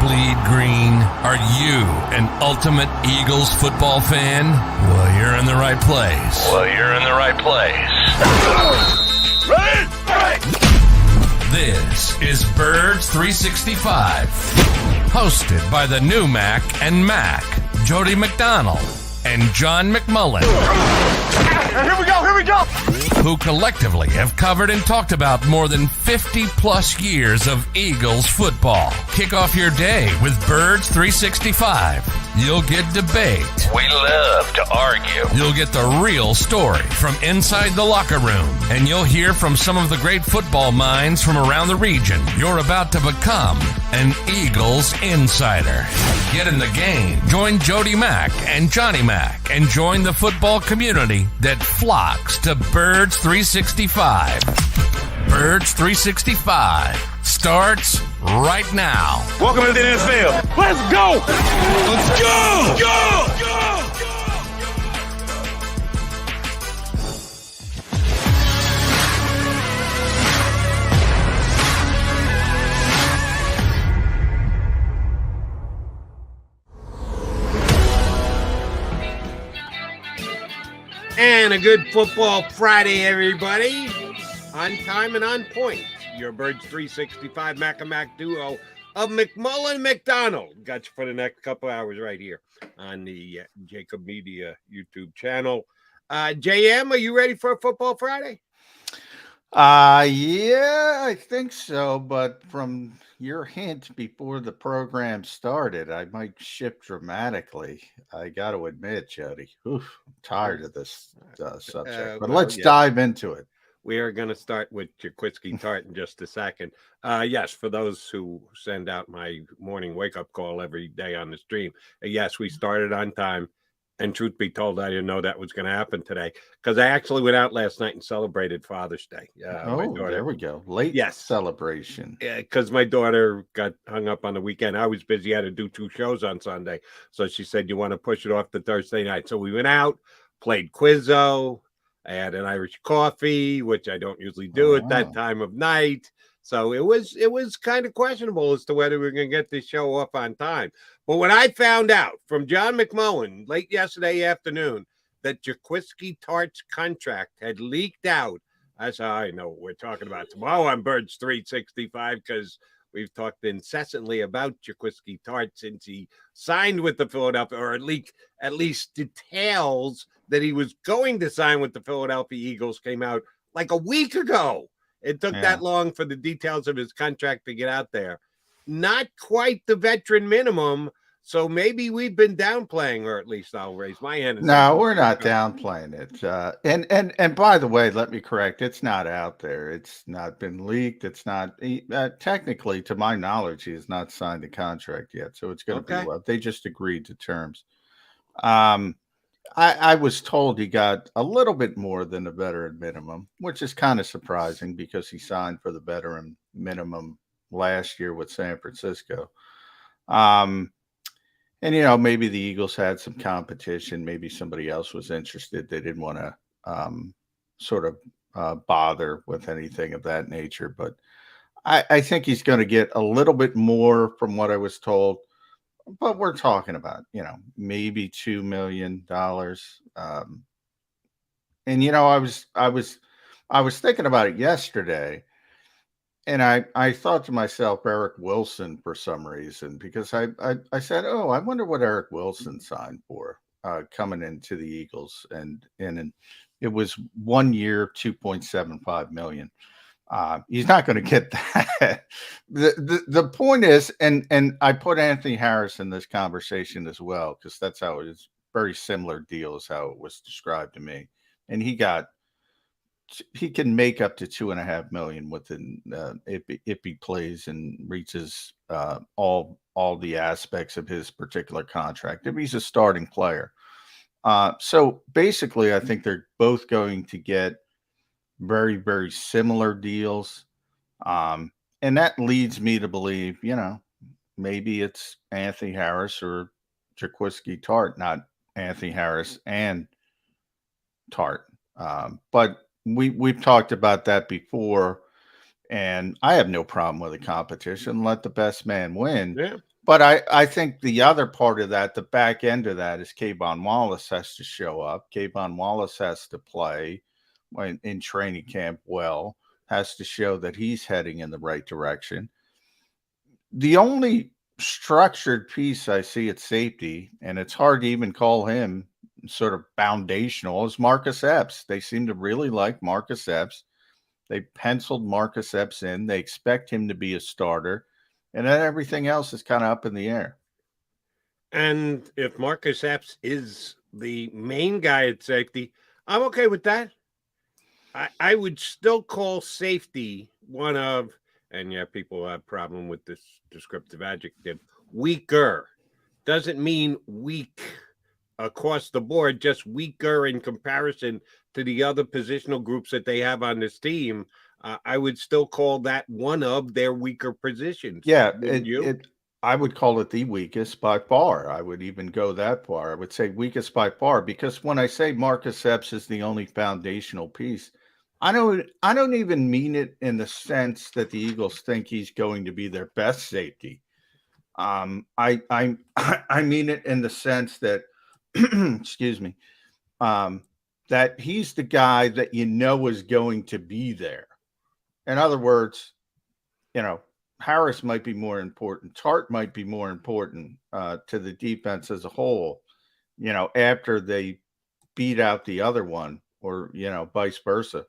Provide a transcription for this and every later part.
bleed green? Are you an ultimate Eagles football fan? Well, you're in the right place. This is Birds 365, hosted by the new Mac and Mac, Jody McDonald and John McMullen. Here we go! Who collectively have covered and talked about more than 50 plus years of Eagles football. Kick off your day with Birds 365. You'll get debate. We love to argue. You'll get the real story from inside the locker room. And you'll hear from some of the great football minds from around the region. You're about to become an Eagles insider. Get in the game. Join Jody Mack and Johnny Mack and join the football community that flocks to Birds 365. Birds 365 starts right now. Welcome to the NFL. Let's go! Let's go! Go! And a good football Friday, everybody. On time and on point. Your Birds 365 Mac and Mac duo of McMullen McDonald. Got you for the next couple hours right here on the JAKIB Media YouTube channel. JM, are you ready for a football Friday? Yeah, I think so. But from your hint before the program started, I might shift dramatically. I got to admit, Jody, I'm tired of this subject. But let's dive into it. We are going to start with Jaquiski Tartt in just a second. Yes, for those who send out my morning wake-up call every day on the stream, yes, we started on time. And truth be told, I didn't know that was going to happen today because I actually went out last night and celebrated Father's Day. There we go. Late celebration. Yeah, because my daughter got hung up on the weekend. I was busy. I had to do 2 shows on Sunday. So she said, you want to push it off to Thursday night? So we went out, played Quizzo. I had an Irish coffee, which I don't usually do at that time of night. So it was kind of questionable as to whether we are going to get this show off on time. But when I found out from John McMullen late yesterday afternoon that Jaquiski Tartt's contract had leaked out, that's how I know what we're talking about tomorrow on Birds 365, because we've talked incessantly about Jaquiski Tartt since he signed with the Philadelphia, or at least details that he was going to sign with the Philadelphia Eagles came out like a week ago. It took that long for the details of his contract to get out there. Not quite the veteran minimum, so maybe we've been downplaying, or at least I'll raise my hand. No, we're not downplaying it. And by the way, let me correct, it's not out there. It's not been leaked. It's not technically, to my knowledge, he has not signed the contract yet. So it's going to be they just agreed to terms. I was told he got a little bit more than the veteran minimum, which is kind of surprising because he signed for the veteran minimum last year with San Francisco. And, maybe the Eagles had some competition. Maybe somebody else was interested. They didn't want to bother with anything of that nature. But I think he's going to get a little bit more from what I was told. But we're talking about, maybe $2 million. And I was thinking about it yesterday, and I thought to myself, Eric Wilson, for some reason, because I said, I wonder what Eric Wilson signed for coming into the Eagles, and it was 1 year, $2.75 million. He's not going to get that. The point is, and I put Anthony Harris in this conversation as well, because that's how it is. Very similar deal is how it was described to me. And he can make up to $2.5 million within if he plays and reaches all the aspects of his particular contract, if he's a starting player. So basically, I think they're both going to get very, very similar deals. And that leads me to believe, maybe it's Anthony Harris or Jaquiski Tartt, not Anthony Harris and Tartt. But we've talked about that before, and I have no problem with a competition. Let the best man win. Yeah. But I think the other part of that, the back end of that, is Kayvon Wallace has to show up. Kayvon Wallace has to play in training camp well, has to show that he's heading in the right direction. The only structured piece I see at safety, and it's hard to even call him sort of foundational, is Marcus Epps. They seem to really like Marcus Epps. They penciled Marcus Epps in. They expect him to be a starter. And then everything else is kind of up in the air. And if Marcus Epps is the main guy at safety, I'm okay with that. I would still call safety one of, and yeah, people have a problem with this descriptive adjective, weaker. Doesn't mean weak across the board, just weaker in comparison to the other positional groups that they have on this team. I would still call that one of their weaker positions. Yeah, I would call it the weakest by far. I would even go that far. I would say weakest by far, because when I say Marcus Epps is the only foundational piece, I don't even mean it in the sense that the Eagles think he's going to be their best safety. I mean it in the sense that, excuse me, that he's the guy that you know is going to be there. In other words, Harris might be more important. Tartt might be more important to the defense as a whole, after they beat out the other one, or, vice versa.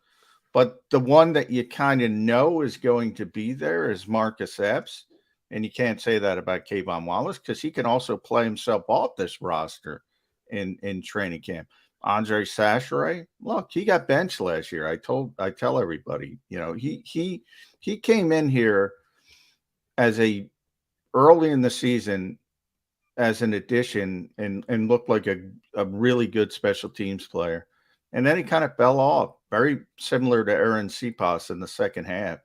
But the one that you kind of know is going to be there is Marcus Epps. And you can't say that about Kayvon Wallace, because he can also play himself off this roster in training camp. Andre Sacheret, look, he got benched last year. I tell everybody, he came in here as early in the season as an addition and looked like a really good special teams player. And then he kind of fell off, very similar to Aaron Cepas in the second half.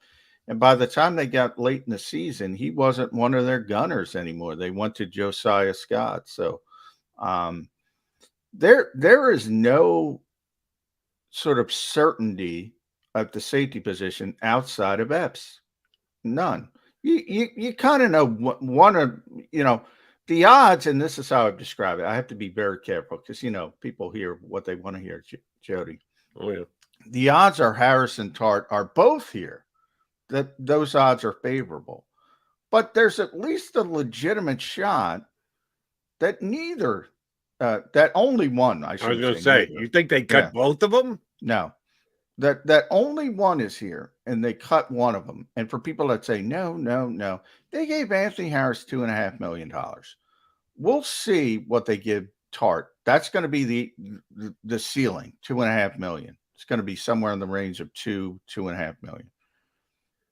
And by the time they got late in the season, he wasn't one of their gunners anymore. They went to Josiah Scott. So there is no sort of certainty at the safety position outside of Epps. None. You kind of know one of, the odds, and this is how I describe it. I have to be very careful because, people hear what they want to hear, Jody. Oh, yeah. The odds are Harris and Tartt are both here. That those odds are favorable. But there's at least a legitimate shot that that only one, I was going to say, you think they cut both of them? No. That only one is here, and they cut one of them. And for people that say, no, they gave Anthony Harris $2.5 million. We'll see what they give Tartt. That's going to be the ceiling, $2.5 million. It's going to be somewhere in the range of $2.5 million.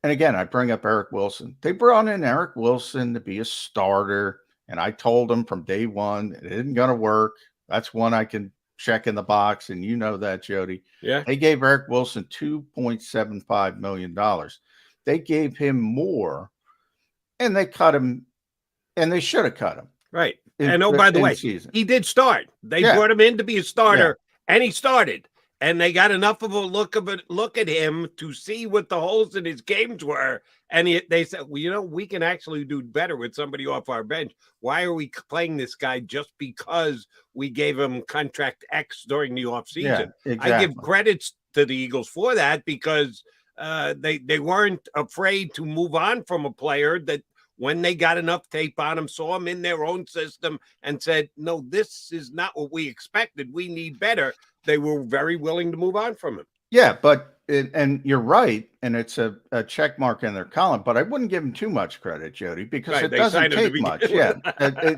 And again, I bring up Eric Wilson. They brought in Eric Wilson to be a starter, and I told them from day one it isn't going to work. That's one I can check in the box, and you know that, Jody. Yeah. They gave Eric Wilson $2.75 million. They gave him more, and they cut him, and they should have cut him. Right. And by the way, he did start. They brought him in to be a starter, and he started. And they got enough of a look at him to see what the holes in his games were. And they said, well, we can actually do better with somebody off our bench. Why are we playing this guy just because we gave him contract X during the offseason? Yeah, exactly. I give credits to the Eagles for that, because they weren't afraid to move on from a player that, when they got enough tape on him, saw him in their own system and said, no, this is not what we expected. We need better. They were very willing to move on from him. Yeah, and you're right, and it's a check mark in their column, but I wouldn't give him too much credit, Jody, because it doesn't take much. Yeah,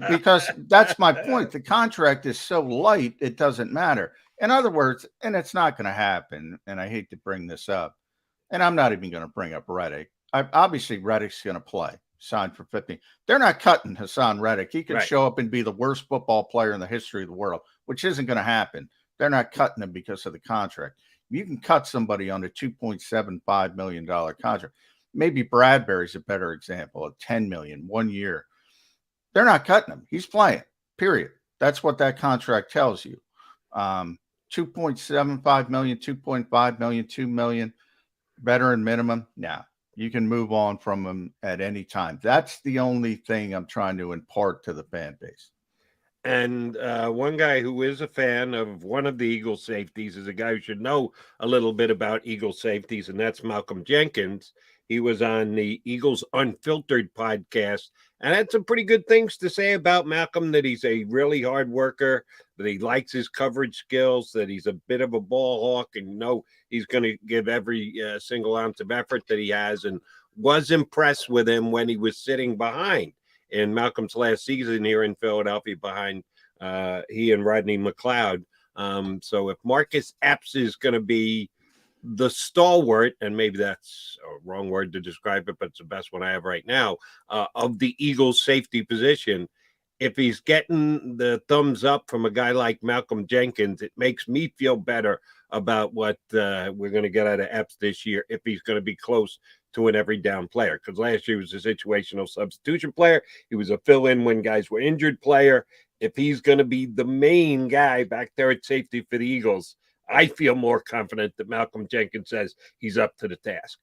because that's my point. The contract is so light, it doesn't matter. In other words, and it's not going to happen, and I hate to bring this up, and I'm not even going to bring up Reddick. Obviously, Reddick's going to play. Signed for 15. They're not cutting Hassan Reddick. He could show up and be the worst football player in the history of the world, which isn't going to happen. They're not cutting him because of the contract. You can cut somebody on a $2.75 million contract. Maybe Bradbury's a better example, of $10 million, 1 year. They're not cutting him. He's playing, period. That's what that contract tells you. $2.75 million, $2.5 million, $2 million, veteran minimum. Nah. You can move on from him at any time. That's the only thing I'm trying to impart to the fan base. And one guy who is a fan of one of the Eagles safeties is a guy who should know a little bit about Eagles safeties, and that's Malcolm Jenkins. He was on the Eagles Unfiltered podcast and had some pretty good things to say about Malcolm, that he's a really hard worker, that he likes his coverage skills, that he's a bit of a ball hawk, and he's going to give every single ounce of effort that he has, and was impressed with him when he was sitting behind in Malcolm's last season here in Philadelphia behind he and Rodney McLeod. So if Marcus Epps is going to be the stalwart, and maybe that's a wrong word to describe it, but it's the best one I have right now, of the Eagles safety position, if he's getting the thumbs up from a guy like Malcolm Jenkins, it makes me feel better about what we're going to get out of Epps this year if he's going to be close to an every down player. Because last year he was a situational substitution player. He was a fill-in when guys were injured player. If he's going to be the main guy back there at safety for the Eagles, I feel more confident that Malcolm Jenkins says he's up to the task.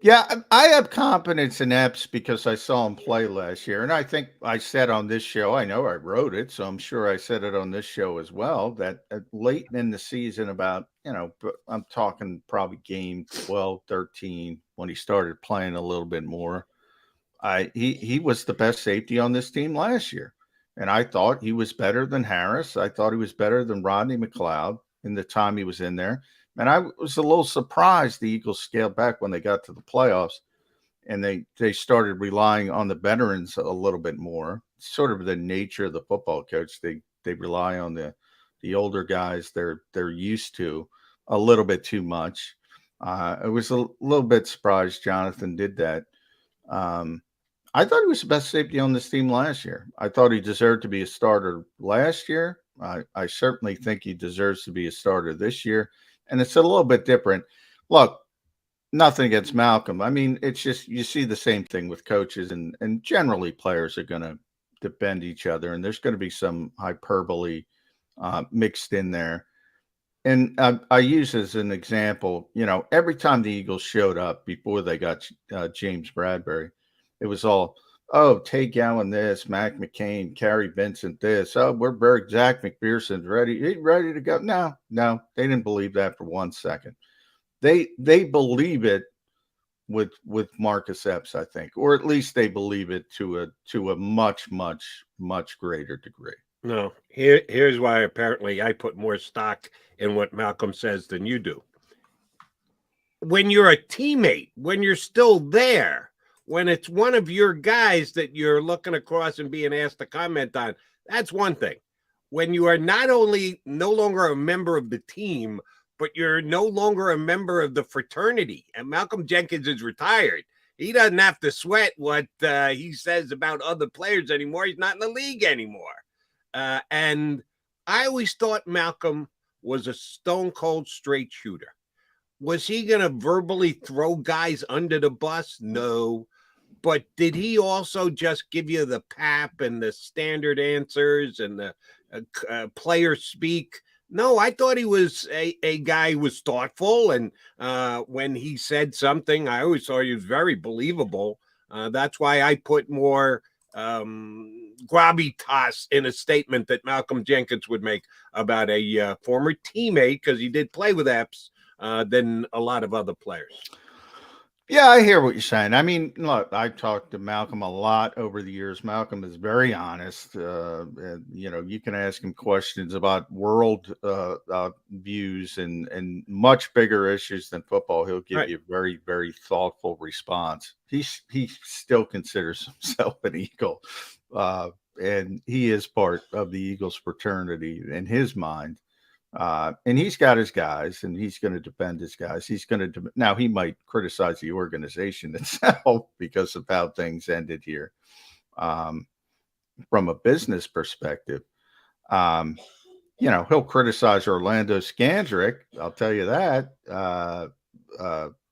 Yeah, I have confidence in Epps because I saw him play last year. And I think I said on this show, I know I wrote it, so I'm sure I said it on this show as well, that late in the season, about, I'm talking probably game 12, 13, when he started playing a little bit more, he was the best safety on this team last year. And I thought he was better than Harris. I thought he was better than Rodney McLeod in the time he was in there. And I was a little surprised the Eagles scaled back when they got to the playoffs, and they started relying on the veterans a little bit more. Sort of the nature of the football coach. They rely on the older guys they're used to a little bit too much. I was a little bit surprised Jonathan did that. I thought he was the best safety on this team last year. I thought he deserved to be a starter last year. I certainly think he deserves to be a starter this year. And it's a little bit different. Look, nothing against Malcolm. I mean, it's just you see the same thing with coaches, and generally players are going to defend each other, and there's going to be some hyperbole mixed in there. And I use as an example, every time the Eagles showed up before they got James Bradbury, it was all, oh, Tay Gowan this, Mac McCain, Kerry Vincent this. Oh, Zach McPherson's ready. He's ready to go. No, they didn't believe that for 1 second. They believe it with Marcus Epps, I think, or at least they believe it to a much, much, much greater degree. No, here's why apparently I put more stock in what Malcolm says than you do. When you're a teammate, when you're still there, when it's one of your guys that you're looking across and being asked to comment on, that's one thing. When you are not only no longer a member of the team, but you're no longer a member of the fraternity, and Malcolm Jenkins is retired, he doesn't have to sweat what he says about other players anymore. He's not in the league anymore. And I always thought Malcolm was a stone cold straight shooter. Was he going to verbally throw guys under the bus? No. But did he also just give you the pap and the standard answers and the player speak? No, I thought he was a guy who was thoughtful. And when he said something, I always thought he was very believable. That's why I put more gravitas in a statement that Malcolm Jenkins would make about a former teammate, because he did play with Epps, than a lot of other players. Yeah, I hear what you're saying. I mean, look, I've talked to Malcolm a lot over the years. Malcolm is very honest. And, you can ask him questions about world views and much bigger issues than football. He'll give you a very, very thoughtful response. He still considers himself an Eagle, and he is part of the Eagles fraternity in his mind. And he's got his guys, and he's going to defend his guys. He's going to now he might criticize the organization itself because of how things ended here. From a business perspective, he'll criticize Orlando Scandrick. I'll tell you that.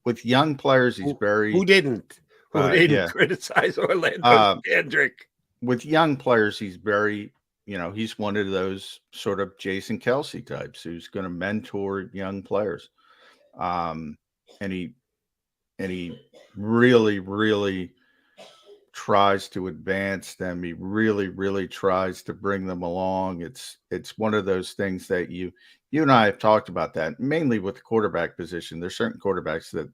With young players, he's very who didn't criticize Orlando Scandrick. With young players, he's very. He's one of those sort of Jason Kelsey types who's going to mentor young players. And and he really, really tries to advance them. He really, really tries to bring them along. It's one of those things that you and I have talked about that, mainly with the quarterback position. There's certain quarterbacks that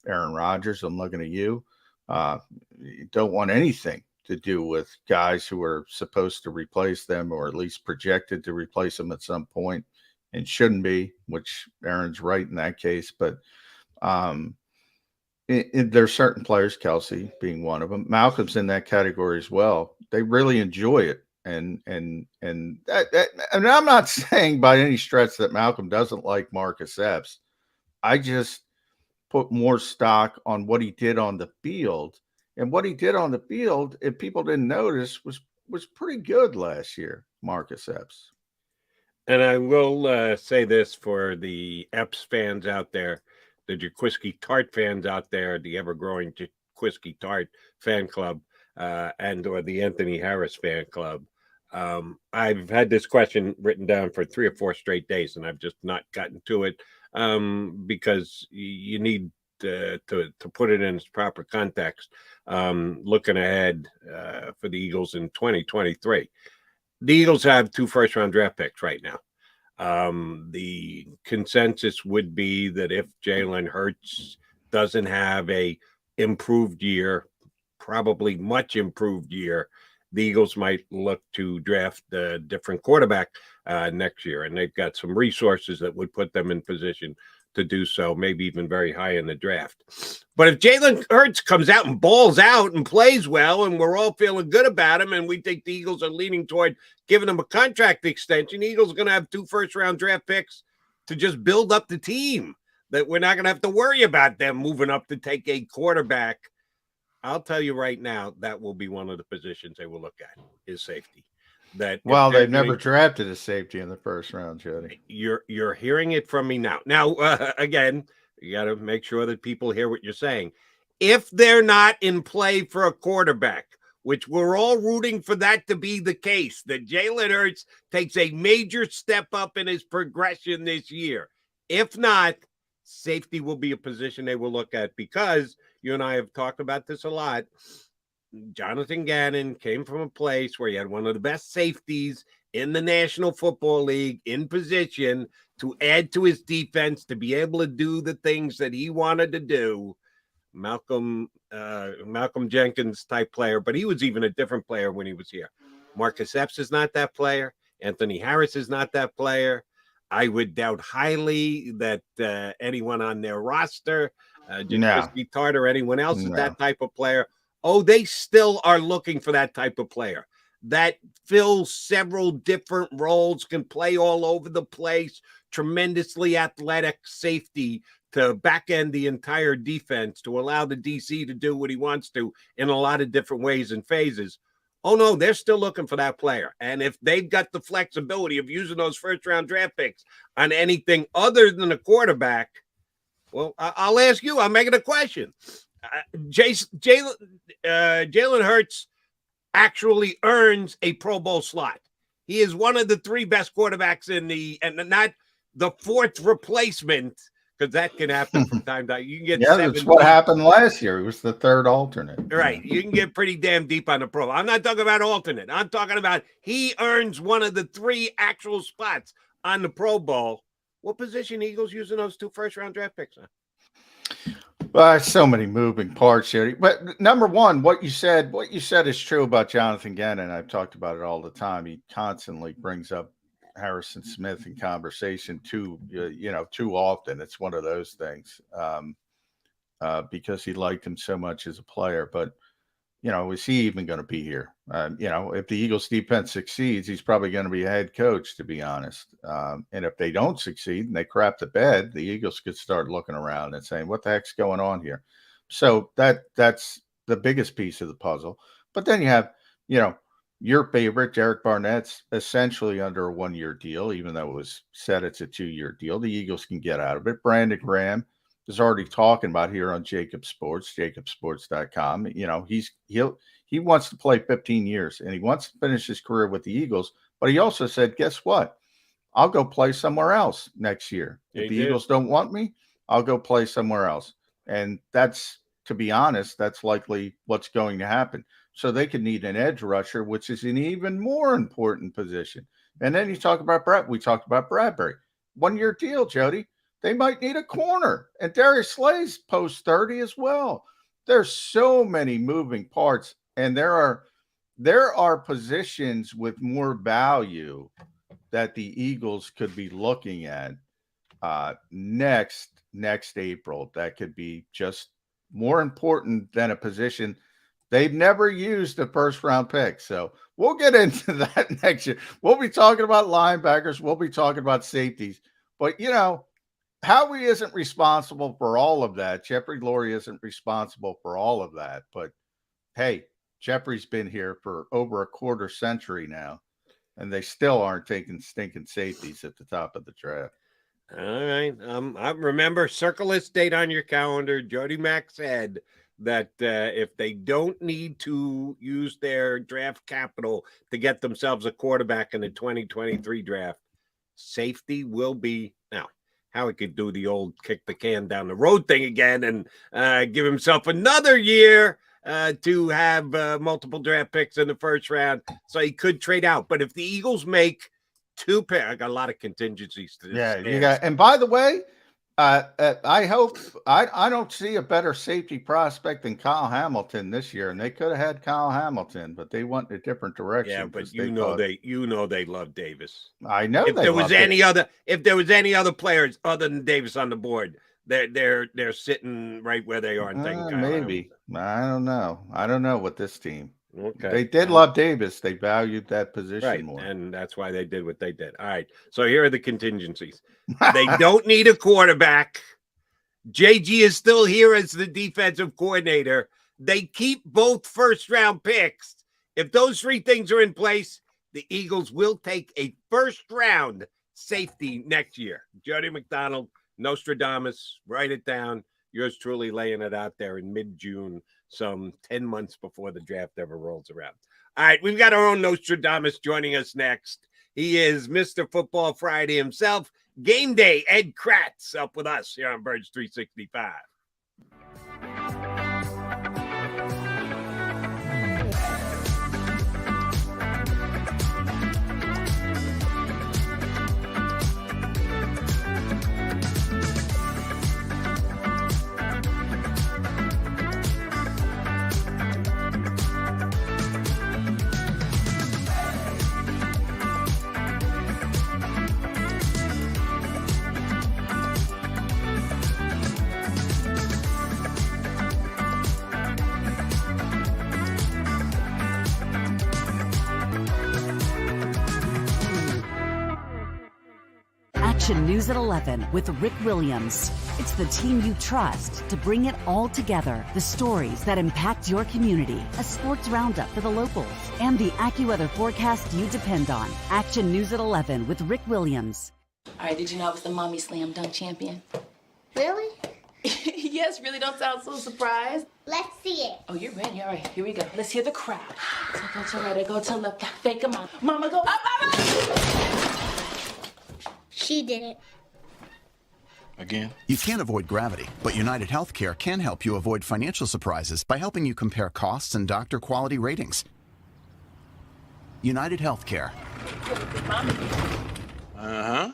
Aaron Rodgers, I'm looking at you, don't want anything to do with guys who are supposed to replace them, or at least projected to replace them at some point, and shouldn't be, which Aaron's right in that case. But there's certain players, Kelsey being one of them. Malcolm's in that category as well. They really enjoy it. And I'm not saying by any stretch that Malcolm doesn't like Marcus Epps. I just put more stock on what he did on the field. And what he did on the field, if people didn't notice, was pretty good last year, Marcus Epps. And I will say this for the Epps fans out there, the Jaquiski Tartt fans out there, the ever-growing Jaquiski Tartt fan club, and or the Anthony Harris fan club. I've had this question written down for 3 or 4 straight days, and I've just not gotten to it because you need to put it in its proper context. Looking ahead for the Eagles in 2023, the Eagles have 2 first-round draft picks right now. The consensus would be that if Jalen Hurts doesn't have a improved year, probably much improved year, the Eagles might look to draft a different quarterback next year. And they've got some resources that would put them in position to do so, maybe even very high in the draft. But if Jalen Hurts comes out and balls out and plays well, and we're all feeling good about him, and we think the Eagles are leaning toward giving him a contract extension, the Eagles are going to have 2 first-round draft picks to just build up the team, that we're not going to have to worry about them moving up to take a quarterback. I'll tell you right now, that will be one of the positions they will look at, is safety. They've never drafted a safety in the first round, Jody. You're hearing it from me now. Now, again, you got to make sure that people hear what you're saying. If they're not in play for a quarterback, which we're all rooting for that to be the case, that Jalen Hurts takes a major step up in his progression this year. If not, safety will be a position they will look at, because you and I have talked about this a lot. Jonathan Gannon came from a place where he had one of the best safeties in the National Football League in position to add to his defense, to be able to do the things that he wanted to do. Malcolm Jenkins type player, but he was even a different player when he was here. Marcus Epps is not that player. Anthony Harris is not that player. I would doubt highly that anyone on their roster, Jaquiski Tartt or anyone else, is that type of player. Oh, they still are looking for that type of player that fills several different roles, can play all over the place, tremendously athletic safety to back end the entire defense, to allow the DC to do what he wants to in a lot of different ways and phases. Oh, no, they're still looking for that player. And if they've got the flexibility of using those first-round draft picks on anything other than a quarterback, well, I'll ask you. I'm making a question. Jalen Hurts actually earns a Pro Bowl slot. He is one of the 3 best quarterbacks in and not the 4th replacement, because that can happen from time to time. You can get that's what happened last year. It was the 3rd alternate. Right. You can get pretty damn deep on the Pro Bowl. I'm not talking about alternate. I'm talking about he earns one of the 3 actual spots on the Pro Bowl. What position Eagles using those 2 first-round draft picks on? Well, so many moving parts here. But number one, what you said is true about Jonathan Gannon. I've talked about it all the time. He constantly brings up Harrison Smith in conversation too often. It's one of those things because he liked him so much as a player. But, is he even going to be here? If the Eagles defense succeeds, he's probably going to be a head coach, to be honest. And if they don't succeed and they crap the bed, the Eagles could start looking around and saying, what the heck's going on here? So that's the biggest piece of the puzzle. But then you have, your favorite, Derek Barnett's essentially under a 1-year deal, even though it was said it's a 2-year deal. The Eagles can get out of it. Brandon Graham is already talking about here on JAKIB Sports, JAKIBsports.com. He wants to play 15 years and he wants to finish his career with the Eagles. But he also said, guess what? I'll go play somewhere else next year. If the Eagles don't want me, I'll go play somewhere else. And that's, to be honest, that's likely what's going to happen. So they could need an edge rusher, which is an even more important position. And then you talk about Brett. We talked about Bradbury. 1-year deal, Jody. They might need a corner. And Darius Slay's post 30 as well. There's so many moving parts. And there are positions with more value that the Eagles could be looking at next April. That could be just more important than a position. They've never used a first-round pick. So we'll get into that next year. We'll be talking about linebackers. We'll be talking about safeties. But, you know, Howie isn't responsible for all of that. Jeffrey Lurie isn't responsible for all of that. But, hey, Jeffrey's been here for over a quarter century now, and they still aren't taking stinking safeties at the top of the draft. All right. I remember, circle this date on your calendar. Jody Mack said that if they don't need to use their draft capital to get themselves a quarterback in the 2023 draft, safety will be now. Howie could do the old kick the can down the road thing again and give himself another year to have multiple draft picks in the first round, so he could trade out. But if the Eagles make two picks, I got a lot of contingencies to this. Yeah, you got. And by the way, I hope I don't see a better safety prospect than Kyle Hamilton this year, and they could have had Kyle Hamilton, but they went a different direction. Yeah, but they love Davis. I know. If there was any other players other than Davis on the board, they're sitting right where they are and thinking maybe. I don't know with this team. Okay. They did love Davis. They valued that position more. And that's why they did what they did. All right. So here are the contingencies. They don't need a quarterback. JG is still here as the defensive coordinator. They keep both first-round picks. If those three things are in place, the Eagles will take a first-round safety next year. Jody McDonald, Nostradamus, write it down. Yours truly laying it out there in mid-June, some 10 months before the draft ever rolls around. All right, we've got our own Nostradamus joining us next. He is Mr. Football Friday himself. Game day, Ed Kracz, up with us here on Birds 365. News at 11 with Rick Williams. It's the team you trust to bring it all together. The stories that impact your community, a sports roundup for the locals, and the AccuWeather forecast you depend on. Action News at 11 with Rick Williams. All right, did you know I was the mommy slam dunk champion? Really? Yes, really, don't sound so surprised. Let's see it. Oh, you're ready. All right, here we go. Let's hear the crowd. So go to right, I go to left, fake them out. Mama, go up, mama! She did it. Again? You can't avoid gravity, but United Healthcare can help you avoid financial surprises by helping you compare costs and doctor quality ratings. United Healthcare. Uh-huh.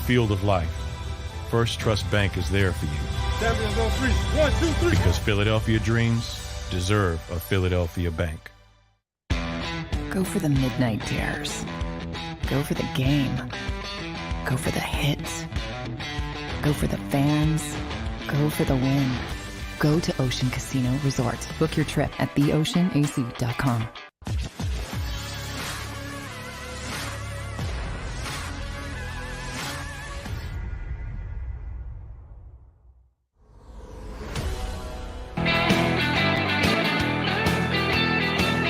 Field of life, First Trust Bank is there for you. Champions on three. 1, 2, 3. Because Philadelphia dreams deserve a Philadelphia bank. Go for the midnight dares. Go for the game. Go for the hits. Go for the fans. Go for the win. Go to Ocean Casino Resort. Book your trip at theoceanac.com.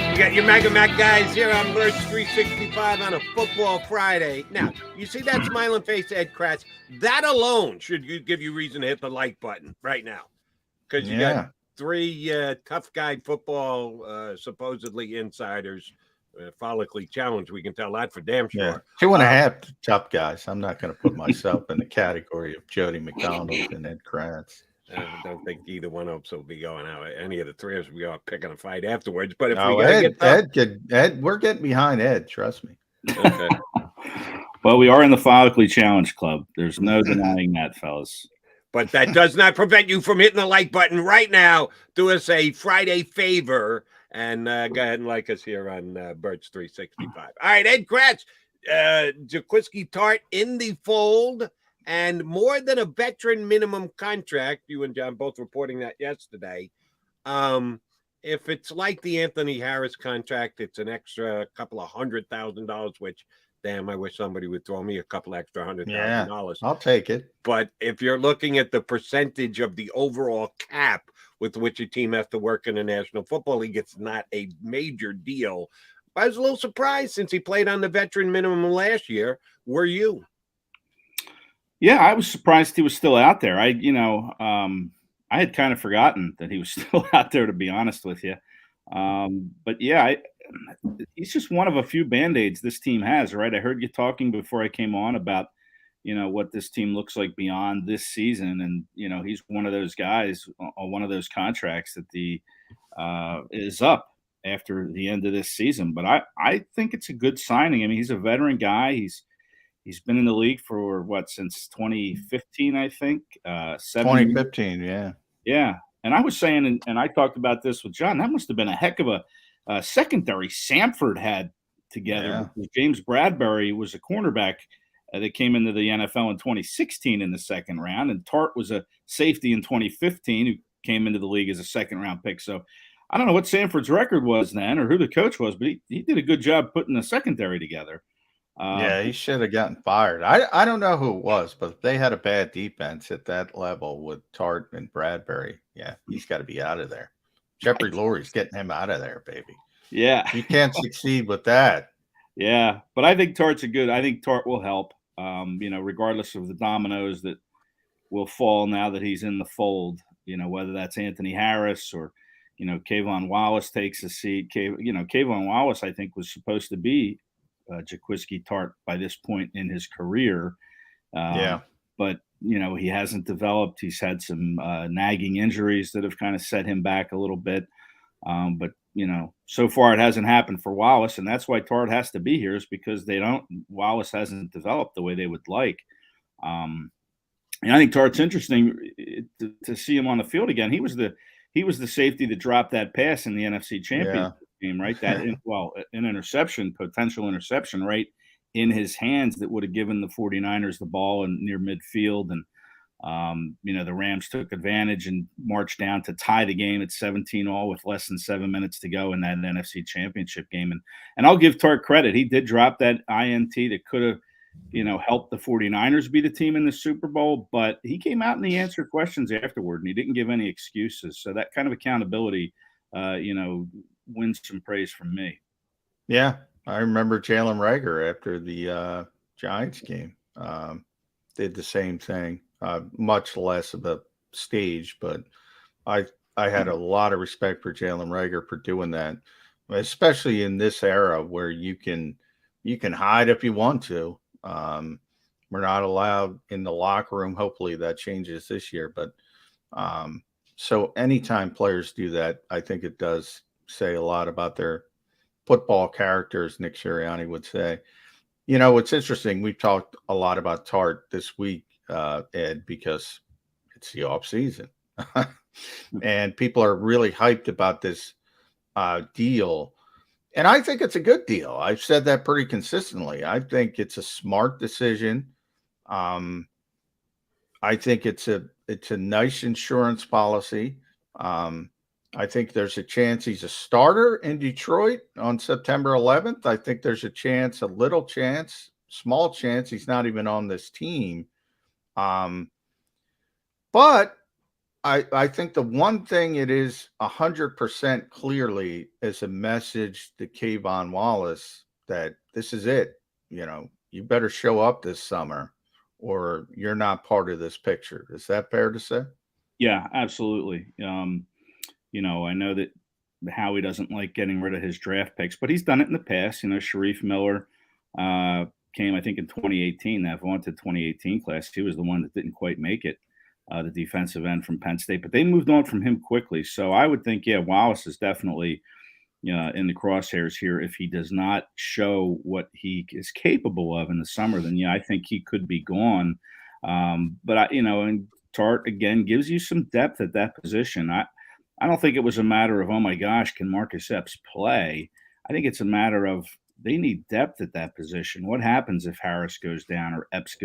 You got your Mega Mac guys here on Birds 365 on a football Friday. Now, you see that smiling face, Ed Kracz? That alone should give you reason to hit the like button right now. Because you got three tough guy football, supposedly insiders, follically challenged. We can tell that for damn sure. Yeah. 2.5 tough guys. I'm not going to put myself in the category of Jody McDonald and Ed Kracz. I don't think either one of us will be going out. Any of the three of us will be out picking a fight afterwards. But if we Ed, we're getting behind Ed. Trust me. Okay. Well, we are in the follically challenged club. There's no denying that, fellas. But that does not prevent you from hitting the like button right now. Do us a Friday favor and go ahead and like us here on Birds 365. All right, Ed Kracz, Jaquiski Tartt in the fold. And more than a veteran minimum contract, you and John both reporting that yesterday. If it's like the Anthony Harris contract, it's an extra couple of $100,000, which, damn, I wish somebody would throw me a couple extra $100,000. Yeah, I'll take it. But if you're looking at the percentage of the overall cap with which a team has to work in the National Football League, it's not a major deal. I was a little surprised since he played on the veteran minimum last year. Were you? Yeah, I was surprised he was still out there. I had kind of forgotten that he was still out there, to be honest with you. But yeah, he's just one of a few Band-Aids this team has, right? I heard you talking before I came on about, what this team looks like beyond this season. And, he's one of those guys on one of those contracts that is up after the end of this season. But I think it's a good signing. I mean, he's a veteran guy. He's been in the league for since 2015, I think. 2015, yeah. Yeah. And I was saying, and I talked about this with John, that must have been a heck of a secondary Samford had together. Yeah. James Bradbury was a cornerback that came into the NFL in 2016 in the second round, and Tartt was a safety in 2015 who came into the league as a second-round pick. So I don't know what Samford's record was then or who the coach was, but he did a good job putting the secondary together. Yeah, he should have gotten fired. I don't know who it was, but if they had a bad defense at that level with Tartt and Bradbury, yeah, he's got to be out of there. Jeffrey Lurie's getting him out of there, baby. Yeah. You can't succeed with that. Yeah, but I think Tartt will help, regardless of the dominoes that will fall now that he's in the fold, whether that's Anthony Harris or, Kayvon Wallace takes a seat. Kayvon Wallace, I think, was supposed to be Jaquiski Tartt by this point in his career. But, he hasn't developed. He's had some nagging injuries that have kind of set him back a little bit. But, so far it hasn't happened for Wallace, and that's why Tartt has to be here, is because Wallace hasn't developed the way they would like. And I think Tartt's interesting to see him on the field again. He was the safety that dropped that pass in the NFC Championship game, right? An potential interception right in his hands that would have given the 49ers the ball near midfield. And, the Rams took advantage and marched down to tie the game at 17-all with less than 7 minutes to go in that NFC Championship game. And I'll give Tartt credit. He did drop that INT that could have, helped the 49ers be the team in the Super Bowl, but he came out and he answered questions afterward and he didn't give any excuses. So that kind of accountability, wins some praise from me. Yeah. I remember Jalen Reagor after the Giants game did the same thing, much less of a stage, but I had a lot of respect for Jalen Reagor for doing that, especially in this era where you can hide if you want to. We're not allowed in the locker room. Hopefully that changes this year, but so anytime players do that, I think it does say a lot about their football characters, Nick Sirianni would say. It's interesting. We've talked a lot about Tartt this week, Ed, because it's the off season and people are really hyped about this deal. And I think it's a good deal. I've said that pretty consistently. I think it's a smart decision. I think it's a nice insurance policy. I think there's a chance he's a starter in Detroit on September 11th. I think there's a little chance, small chance he's not even on this team. But I think the one thing it is 100% clearly is a message to Kayvon Wallace that this is it. You better show up this summer or you're not part of this picture. Is that fair to say? Yeah, absolutely. I know that Howie doesn't like getting rid of his draft picks, but he's done it in the past. Sharif Miller came, I think, in 2018, that vaunted 2018 class. He was the one that didn't quite make it, the defensive end from Penn State, but they moved on from him quickly. So I would think, Wallace is definitely in the crosshairs here. If he does not show what he is capable of in the summer, then I think he could be gone. But and Tartt again gives you some depth at that position. I don't think it was a matter of, oh my gosh, can Marcus Epps play? I think it's a matter of they need depth at that position. What happens if Harris goes down or Epps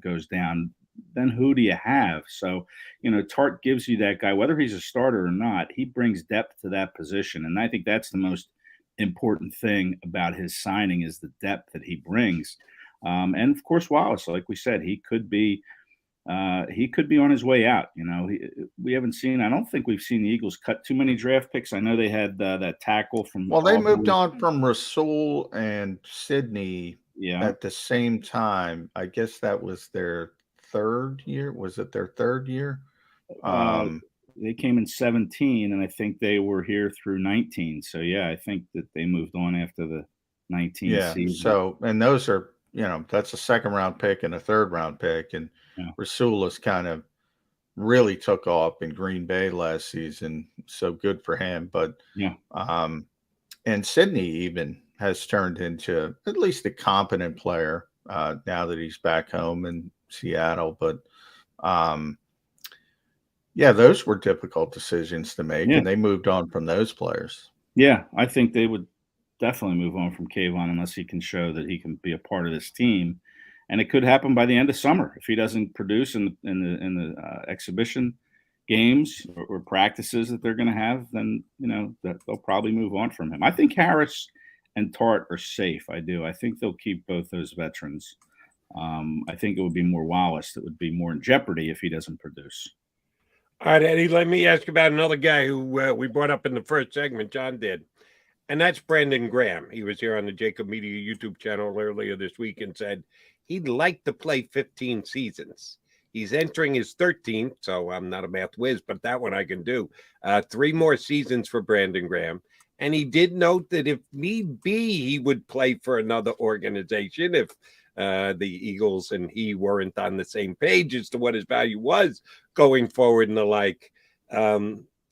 goes down? Then who do you have? So, Tartt gives you that guy, whether he's a starter or not, he brings depth to that position. And I think that's the most important thing about his signing is the depth that he brings. And of course, Wallace, like we said, he could be on his way out. We haven't seen, I don't think we've seen the Eagles cut too many draft picks. I know they had that tackle from. Well, they moved on from Rasul and Sidney at the same time. I guess that was their third year. Was it their third year? They came in 17, and I think they were here through 19. So, I think that they moved on after the 19 season. So, and those are, that's a second round pick and a third round pick. And Rasul has kind of really took off in Green Bay last season. So good for him. But, and Sidney even has turned into at least a competent player now that he's back home in Seattle. But, those were difficult decisions to make, and they moved on from those players. Yeah, I think they would definitely move on from Kayvon unless he can show that he can be a part of this team. And it could happen by the end of summer if he doesn't produce in the exhibition games or practices that they're going to have. Then that they'll probably move on from him. I think Harris and Tartt are safe. I do. I think they'll keep both those veterans. I think it would be more Wallace that would be more in jeopardy if he doesn't produce. All right, Eddie, let me ask about another guy who we brought up in the first segment, John did, and that's Brandon Graham. He was here on the JAKIB Media YouTube channel earlier this week and said he'd like to play 15 seasons. He's entering his 13th, so I'm not a math whiz, but that one I can do. 3 more seasons for Brandon Graham. And he did note that if need be, he would play for another organization if the Eagles and he weren't on the same page as to what his value was going forward and the like. How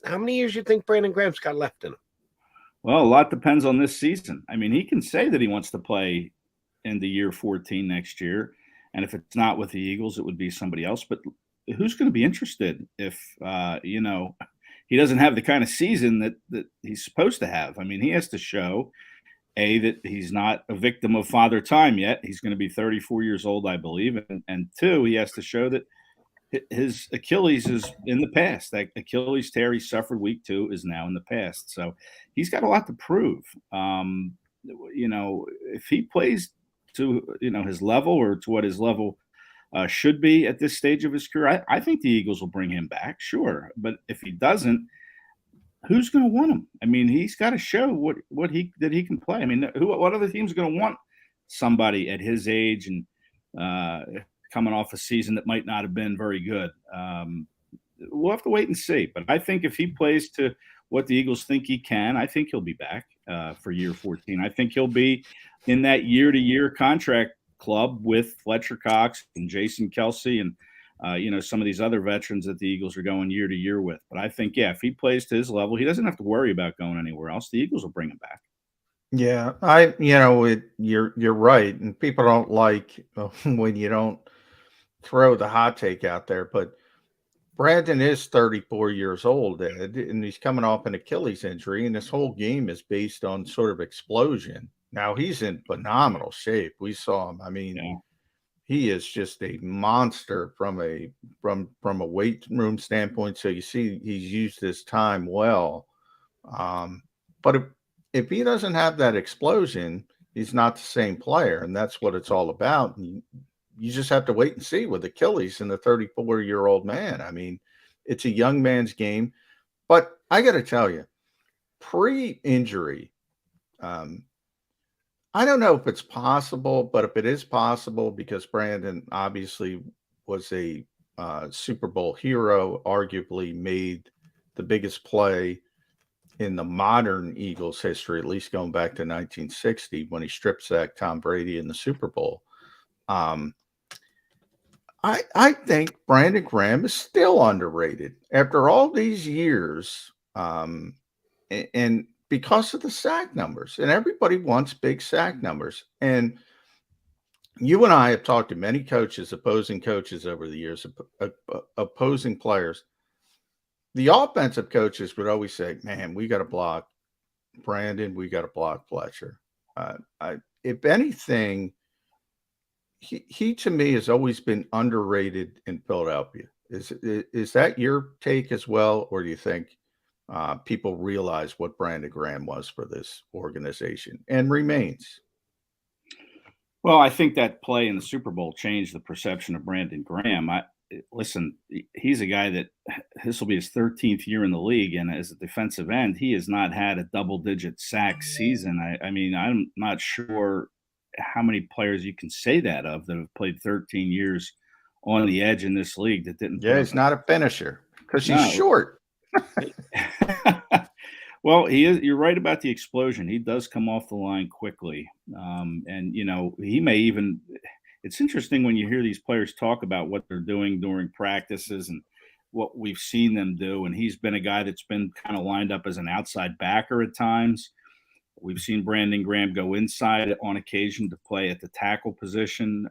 many years do you think Brandon Graham's got left in him? Well, a lot depends on this season. I mean, he can say that he wants to play in the year 14 next year. And if it's not with the Eagles, it would be somebody else. But who's going to be interested if, he doesn't have the kind of season that he's supposed to have? I mean, he has to show, A, that he's not a victim of father time yet. He's going to be 34 years old, I believe. And 2, he has to show that his Achilles is in the past. That Achilles tear he suffered week 2 is now in the past. So he's got a lot to prove. If he plays to, his level or to what his level should be at this stage of his career, I think the Eagles will bring him back, sure. But if he doesn't, who's going to want him? I mean, he's got to show what he can play. I mean, what other team's going to want somebody at his age and coming off a season that might not have been very good? We'll have to wait and see. But I think if he plays to what the Eagles think he can, I think he'll be back for year 14. I think he'll be in that year-to-year contract club with Fletcher Cox and Jason Kelsey and some of these other veterans that the Eagles are going year to year with. But I think, if he plays to his level, he doesn't have to worry about going anywhere else. The Eagles will bring him back. Yeah, you're right. And people don't like when you don't throw the hot take out there, but Brandon is 34 years old, Ed, and he's coming off an Achilles injury, and this whole game is based on sort of explosion. Now he's in phenomenal shape. We saw him. I mean, he is just a monster from a weight room standpoint. So you see, he's used his time well. But if he doesn't have that explosion, he's not the same player, and that's what it's all about. And you just have to wait and see with Achilles and the 34-year-old man. I mean, it's a young man's game. But I got to tell you, pre-injury, I don't know if it's possible, but if it is possible, because Brandon obviously was a Super Bowl hero, arguably made the biggest play in the modern Eagles history, at least going back to 1960 when he strip sacked Tom Brady in the Super Bowl. I think Brandon Graham is still underrated after all these years, and because of the sack numbers. And everybody wants big sack numbers. And you and I have talked to many coaches, opposing coaches over the years, opposing players. The offensive coaches would always say, man, we got to block Brandon. We got to block Fletcher. If anything, he to me has always been underrated in Philadelphia. Is that your take as well? Or do you think people realize what Brandon Graham was for this organization and remains? Well, I think that play in the Super Bowl changed the perception of Brandon Graham. Listen, he's a guy that this will be his 13th year in the league, and as a defensive end, he has not had a double-digit sack season. I mean, I'm not sure how many players you can say that of that have played 13 years on the edge in this league that didn't. Yeah, he's not a finisher because he's short. Well, he is. You're right about the explosion. He does come off the line quickly, and he may even. It's interesting when you hear these players talk about what they're doing during practices and what we've seen them do. And he's been a guy that's been kind of lined up as an outside backer at times. We've seen Brandon Graham go inside on occasion to play at the tackle position.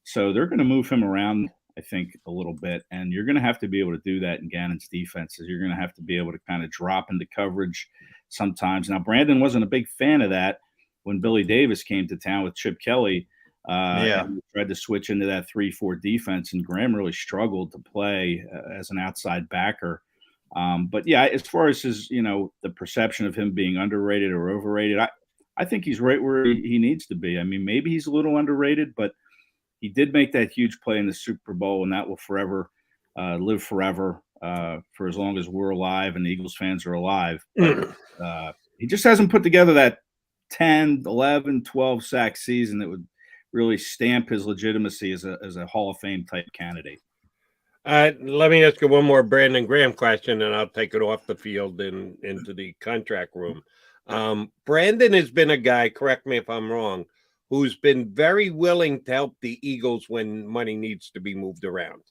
So they're going to move him around, I think, a little bit. And you're going to have to be able to do that in Gannon's defenses. You're going to have to be able to kind of drop into coverage sometimes. Now, Brandon wasn't a big fan of that when Billy Davis came to town with Chip Kelly. And tried to switch into that 3-4 defense, and Graham really struggled to play as an outside backer. But yeah, as far as his, the perception of him being underrated or overrated, I think he's right where he needs to be. I mean, maybe he's a little underrated, but he did make that huge play in the Super Bowl, and that will forever live forever for as long as we're alive and the Eagles fans are alive. But, he just hasn't put together that 10, 11, 12 sack season that would really stamp his legitimacy as a Hall of Fame type candidate. Let me ask you one more Brandon Graham question, and I'll take it off the field and into the contract room. Brandon has been a guy, correct me if I'm wrong, who's been very willing to help the Eagles when money needs to be moved around.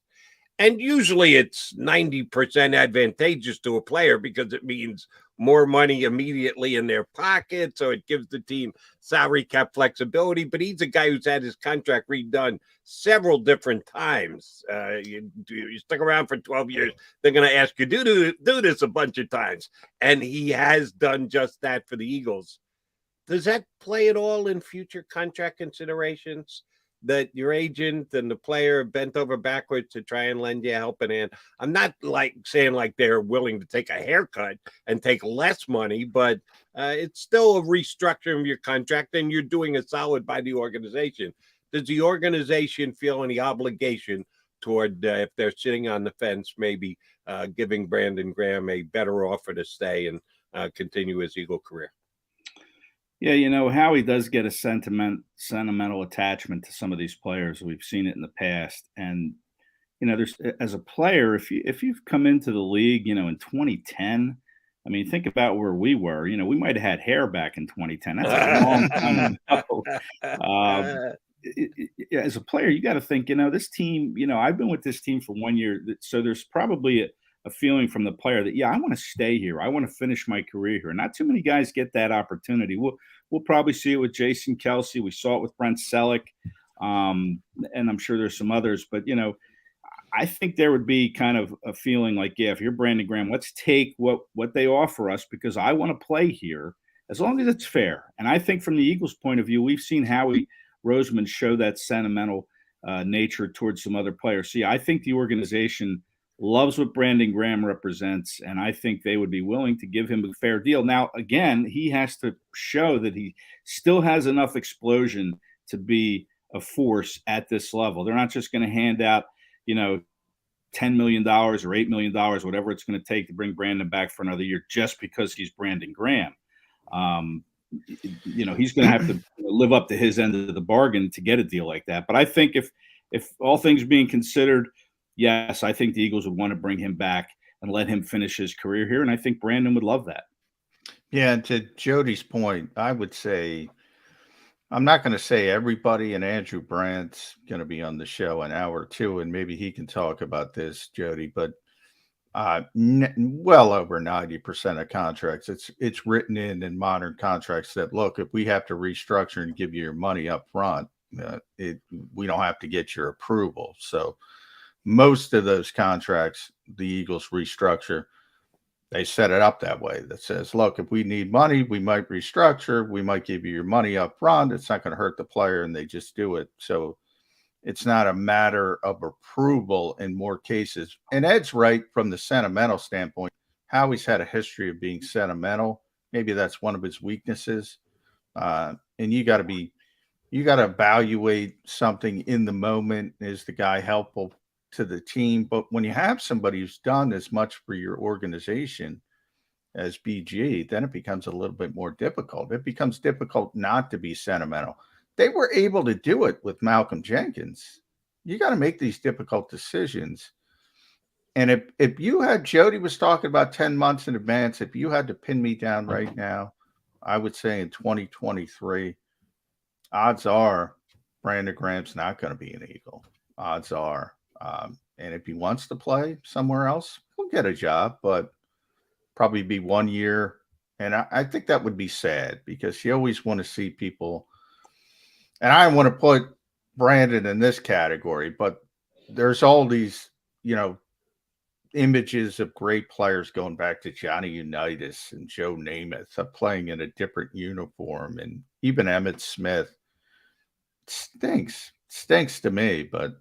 And usually it's 90% advantageous to a player because it means more money immediately in their pocket. So it gives the team salary cap flexibility. But he's a guy who's had his contract redone several different times. You stick around for 12 years, they're going to ask you to do this a bunch of times. And he has done just that for the Eagles. Does that play at all in future contract considerations? That your agent and the player bent over backwards to try and lend you a helping hand? I'm not saying they're willing to take a haircut and take less money, but it's still a restructuring of your contract, and you're doing a solid by the organization. Does the organization feel any obligation toward, if they're sitting on the fence, maybe giving Brandon Graham a better offer to stay and continue his Eagle career? Yeah, Howie does get a sentimental attachment to some of these players. We've seen it in the past. And, there's, as a player, if you've come into the league, in 2010, I mean, think about where we were. We might have had hair back in 2010. That's a long time ago. As a player, you got to think, this team, I've been with this team for 1 year. So there's probably a feeling from the player that, I want to stay here. I want to finish my career here. Not too many guys get that opportunity. We'll probably see it with Jason Kelce. We saw it with Brent Selleck. And I'm sure there's some others, but, I think there would be kind of a feeling like, yeah, if you're Brandon Graham, let's take what they offer us because I want to play here as long as it's fair. And I think from the Eagles' point of view, we've seen Howie Roseman show that sentimental nature towards some other players. See, I think the organization loves what Brandon Graham represents, and I think they would be willing to give him a fair deal. Now, again, he has to show that he still has enough explosion to be a force at this level. They're not just going to hand out, $10 million or $8 million, whatever it's going to take to bring Brandon back for another year just because he's Brandon Graham. He's going to have to live up to his end of the bargain to get a deal like that. But I think if all things being considered, yes, I think the Eagles would want to bring him back and let him finish his career here. And I think Brandon would love that. Yeah. And to Jody's point, I would say, I'm not going to say everybody, and Andrew Brandt's going to be on the show an hour or two, and maybe he can talk about this, Jody, but well over 90% of contracts, it's written in modern contracts that, look, if we have to restructure and give you your money up front, we don't have to get your approval. So most of those contracts, the Eagles restructure, they set it up that way. That says, look, if we need money, we might restructure. We might give you your money up front. It's not going to hurt the player, and they just do it. So it's not a matter of approval in more cases. And Ed's right from the sentimental standpoint. Howie's had a history of being sentimental. Maybe that's one of his weaknesses. And you got to evaluate something in the moment. Is the guy helpful to the team? But when you have somebody who's done as much for your organization as BG, then it becomes a little bit more difficult. It becomes difficult not to be sentimental. They were able to do it with Malcolm Jenkins. You got to make these difficult decisions. And if you had, Jody was talking about 10 months in advance, if you had to pin me down right now, I would say in 2023, odds are Brandon Graham's not going to be an Eagle. Odds are. And if he wants to play somewhere else, he'll get a job, but probably be 1 year. And I think that would be sad because you always want to see people. And I want to put Brandon in this category, but there's all these, images of great players going back to Johnny Unitas and Joe Namath playing in a different uniform, and even Emmitt Smith. It stinks to me, but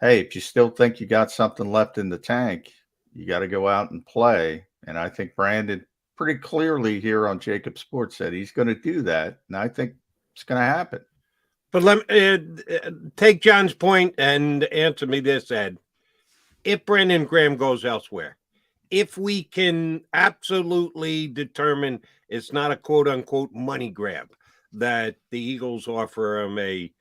hey, if you still think you got something left in the tank, you got to go out and play. And I think Brandon pretty clearly here on JAKIB Sports said he's going to do that. And I think it's going to happen. But let me take John's point and answer me this, Ed. If Brandon Graham goes elsewhere, if we can absolutely determine it's not a quote-unquote money grab, that the Eagles offer him a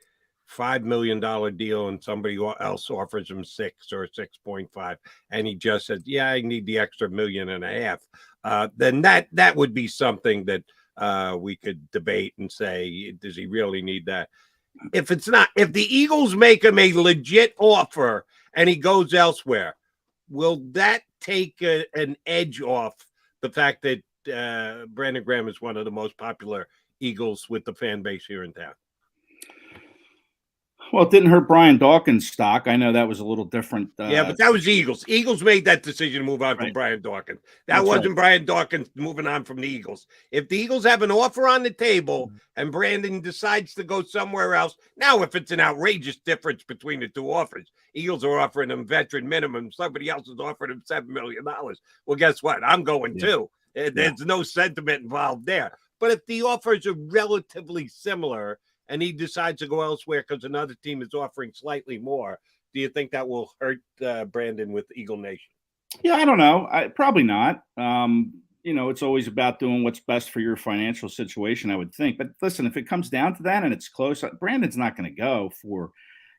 $5 million deal and somebody else offers him 6 or 6.5, and he just says, yeah, I need the extra $1.5 million, then that would be something that we could debate and say, does he really need that? If it's not, if the Eagles make him a legit offer and he goes elsewhere, will that take an edge off the fact that Brandon Graham is one of the most popular Eagles with the fan base here in town? Well, it didn't hurt Brian Dawkins' stock. I know that was a little different. Yeah, but that was the Eagles. Eagles made that decision to move on from Brian Dawkins. That wasn't Brian Dawkins moving on from the Eagles. If the Eagles have an offer on the table and Brandon decides to go somewhere else, now if it's an outrageous difference between the two offers, Eagles are offering him veteran minimum, somebody else is offering him $7 million. Well, guess what? I'm going too. There's no sentiment involved there. But if the offers are relatively similar and he decides to go elsewhere because another team is offering slightly more, do you think that will hurt Brandon with Eagle Nation? Yeah, I don't know. Probably not. It's always about doing what's best for your financial situation, I would think. But listen, if it comes down to that and it's close, Brandon's not going to go for,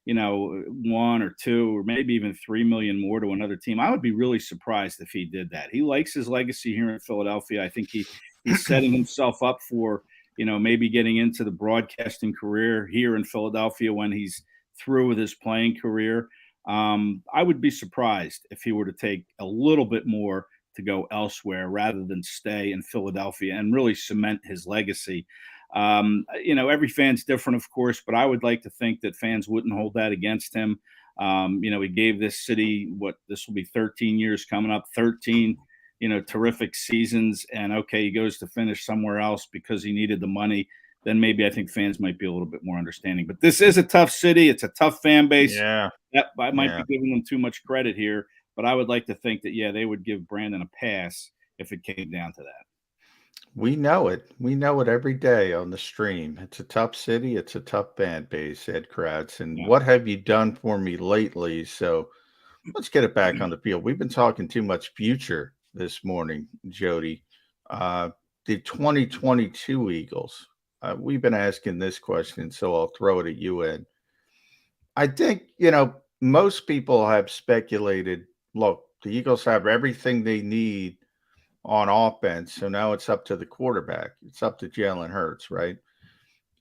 1 or 2 or maybe even $3 million more to another team. I would be really surprised if he did that. He likes his legacy here in Philadelphia. I think he's setting himself up for, maybe getting into the broadcasting career here in Philadelphia when he's through with his playing career. I would be surprised if he were to take a little bit more to go elsewhere rather than stay in Philadelphia and really cement his legacy. Every fan's different, of course, but I would like to think that fans wouldn't hold that against him. He gave this city this will be 13 years coming up, 13, terrific seasons. And okay, he goes to finish somewhere else because he needed the money. Then maybe I think fans might be a little bit more understanding. But this is a tough city. It's a tough fan base. Yeah. I might be giving them too much credit here, but I would like to think that, they would give Brandon a pass if it came down to that. We know it. We know it every day on the stream. It's a tough city. It's a tough fan base, said Kracz. And what have you done for me lately? So let's get it back on the field. We've been talking too much future this morning, Jody. The 2022 Eagles. We've been asking this question, so I'll throw it at you, Ed. I think, most people have speculated, look, the Eagles have everything they need on offense. So now it's up to the quarterback. It's up to Jalen Hurts, right?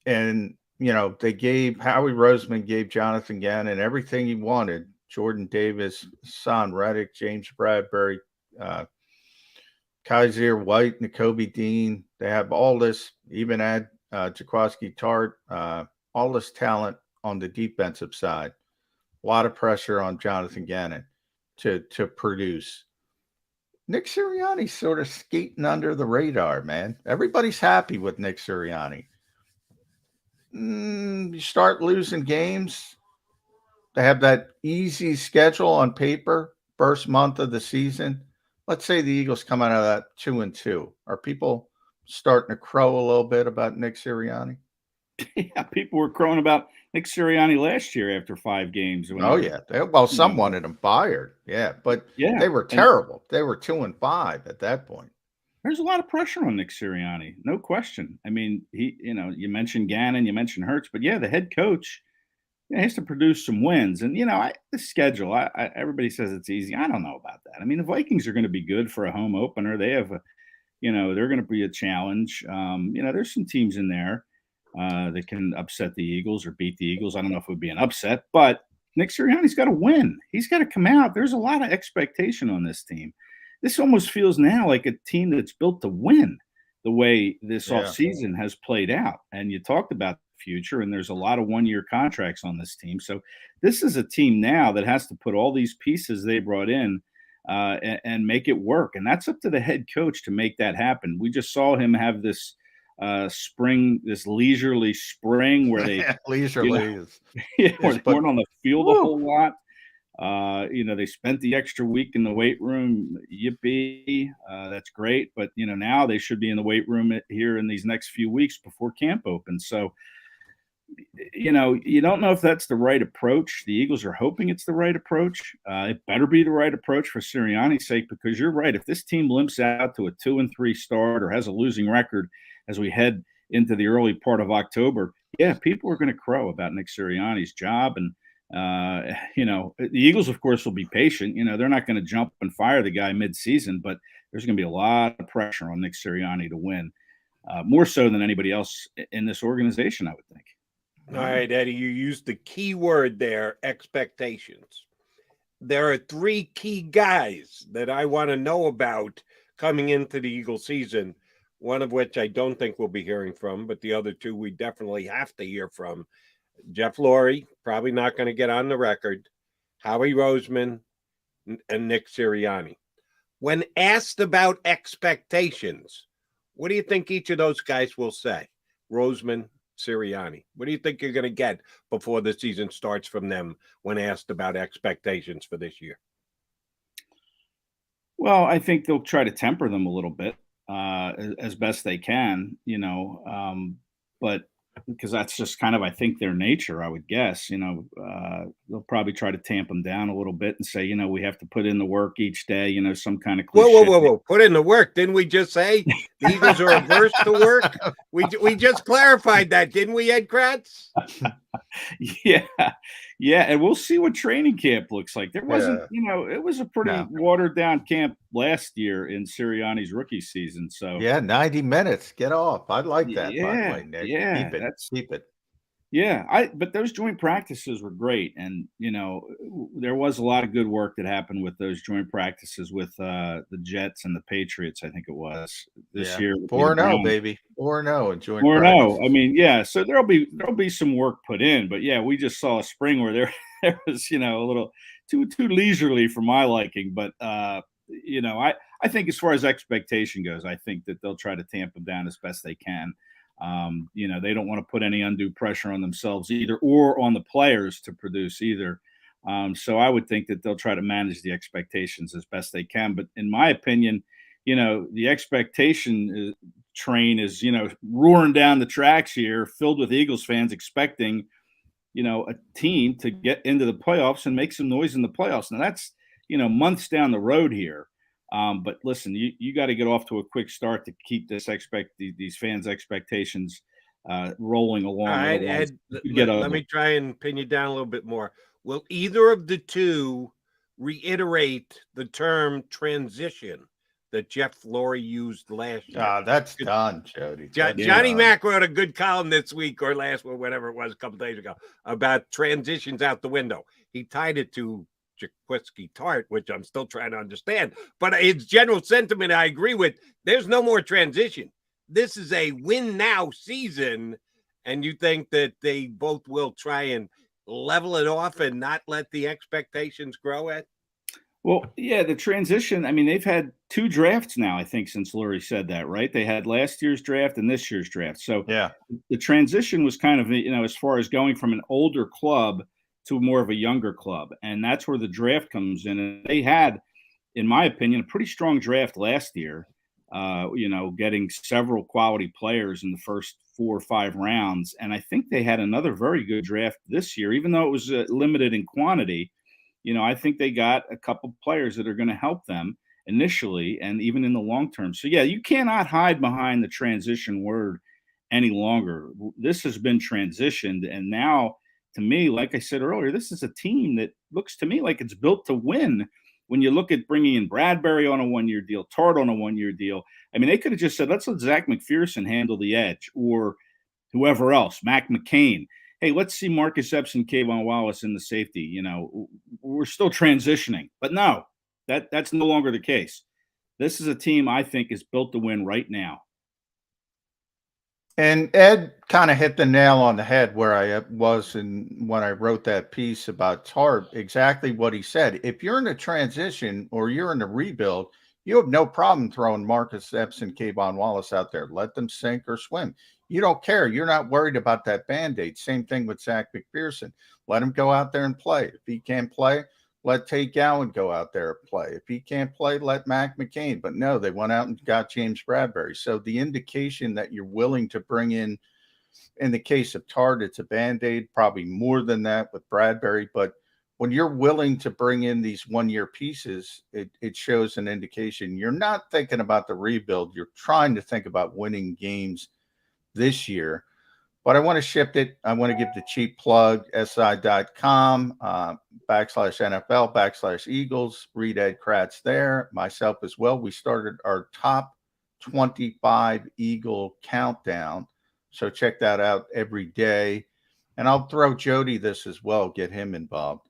And, they gave Howie Roseman gave Jonathan Gannon everything he wanted. Jordan Davis, Son Reddick, James Bradbury, Kaiser White, Nakobe Dean. They have all this, even add Jaquiski Tartt, all this talent on the defensive side. A lot of pressure on Jonathan Gannon to produce. Nick Sirianni's sort of skating under the radar, man. Everybody's happy with Nick Sirianni. You start losing games. They have that easy schedule on paper, first month of the season. Let's say the Eagles come out of that 2-2. Are people starting to crow a little bit about Nick Sirianni? Yeah, people were crowing about Nick Sirianni last year after 5 games. Some wanted him fired. Yeah, but they were terrible. They were 2-5 at that point. There's a lot of pressure on Nick Sirianni, no question. I mean, you mentioned Gannon, you mentioned Hurts, but the head coach has to produce some wins. And the schedule, everybody says it's easy. I don't know about that. I mean, the Vikings are going to be good for a home opener. They have they're going to be a challenge. There's some teams in there that can upset the Eagles or beat the Eagles. I don't know if it would be an upset, but Nick Sirianni's got to win. He's got to come out. There's a lot of expectation on this team. This almost feels now like a team that's built to win the way this offseason has played out. And you talked about the future, and there's a lot of one-year contracts on this team. So this is a team now that has to put all these pieces they brought in and make it work. And that's up to the head coach to make that happen. We just saw him have this this leisurely spring where they leisurely where they weren't on the field a whole lot. They spent the extra week in the weight room. Yippee. That's great. But, now they should be in the weight room here in these next few weeks before camp opens. So, you don't know if that's the right approach. The Eagles are hoping it's the right approach. It better be the right approach for Sirianni's sake, because you're right. If this team limps out to a 2-3 start or has a losing record as we head into the early part of October, people are going to crow about Nick Sirianni's job. And, the Eagles, of course, will be patient. They're not going to jump and fire the guy mid-season, but there's going to be a lot of pressure on Nick Sirianni to win, more so than anybody else in this organization, I would think. All right, Eddie, you used the key word there, expectations. There are 3 key guys that I want to know about coming into the Eagle season, one of which I don't think we'll be hearing from, but the other 2 we definitely have to hear from. Jeff Lurie, probably not going to get on the record, Howie Roseman, and Nick Sirianni. When asked about expectations, what do you think each of those guys will say? Roseman, Sirianni. What do you think you're going to get before the season starts from them when asked about expectations for this year? Well, I think they'll try to temper them a little bit as best they can, but because that's just kind of, I think, their nature, I would guess. They'll probably try to tamp them down a little bit and say, we have to put in the work each day, some kind of cliche. Whoa. Put in the work. Didn't we just say the Eagles are averse to work? We just clarified that, didn't we, Ed Kracz? Yeah. And we'll see what training camp looks like. There wasn't, it was a pretty watered down camp last year in Sirianni's rookie season. So 90 minutes. Get off. I like that. Yeah, by the way, Nick. yeah. Keep it. Yeah, but those joint practices were great, and there was a lot of good work that happened with those joint practices with the Jets and the Patriots. I think it was this Yeah, year. With the 4-0, Browns. baby, 4-0 in joint 4-0. practice. I mean, yeah. So there'll be some work put in, but yeah, we just saw a spring where there was a little too leisurely for my liking. But I think as far as expectation goes, I think that they'll try to tamp them down as best they can. They don't want to put any undue pressure on themselves either, or on the players to produce either. So I would think that they'll try to manage the expectations as best they can. But in my opinion, the expectation train is, roaring down the tracks here, filled with Eagles fans expecting, a team to get into the playoffs and make some noise in the playoffs. Now that's, months down the road here. But listen, you got to get off to a quick start to keep these fans' expectations rolling along. All right, Ed, let me try and pin you down a little bit more. Will either of the two reiterate the term transition that Jeff Flory used last year? That's done, Jody. Johnny Mac wrote a good column this week or last week, whatever it was, a couple days ago, about transitions out the window. He tied it to Jaquiski Tartt, which I'm still trying to understand. But its general sentiment, I agree with. There's no more transition. This is a win now season, and you think that they both will try and level it off and not let the expectations grow at? Well, yeah, the transition. I mean, they've had 2 drafts now, I think, since Lurie said that, right? They had last year's draft and this year's draft. So yeah, the transition was kind of, as far as going from an older club to more of a younger club. And that's where the draft comes in. And they had, in my opinion, a pretty strong draft last year, getting several quality players in the first 4 or 5 rounds. And I think they had another very good draft this year, even though it was limited in quantity. I think they got a couple players that are going to help them initially and even in the long term. So, yeah, you cannot hide behind the transition word any longer. This has been transitioned. And now, to me, like I said earlier, this is a team that looks to me like it's built to win. When you look at bringing in Bradbury on a 1-year deal, Tartt on a 1-year deal, I mean, they could have just said, let's let Zach McPherson handle the edge, or whoever else, Mac McCain. Hey, let's see Marcus Epps and Kayvon Wallace in the safety. We're still transitioning. But no, that's no longer the case. This is a team I think is built to win right now. And Ed kind of hit the nail on the head where I was when I wrote that piece about Tartt, exactly what he said. If you're in a transition or you're in a rebuild, you have no problem throwing Marcus Epps and Kayvon Wallace out there. Let them sink or swim. You don't care. You're not worried about that Band-Aid. Same thing with Zach McPherson. Let him go out there and play. If he can't play, let Tate Gowan go out there and play. If he can't play, let Mac McCain. But no, they went out and got James Bradbury. So the indication that you're willing to bring in the case of Tartt, it's a Band-Aid, probably more than that with Bradbury. But when you're willing to bring in these 1-year pieces, it shows an indication you're not thinking about the rebuild. You're trying to think about winning games this year. But I want to shift it. I want to give the cheap plug, si.com, /NFL/Eagles. Read Ed Kracz there. Myself as well. We started our top 25 Eagle countdown. So check that out every day. And I'll throw Jody this as well, get him involved.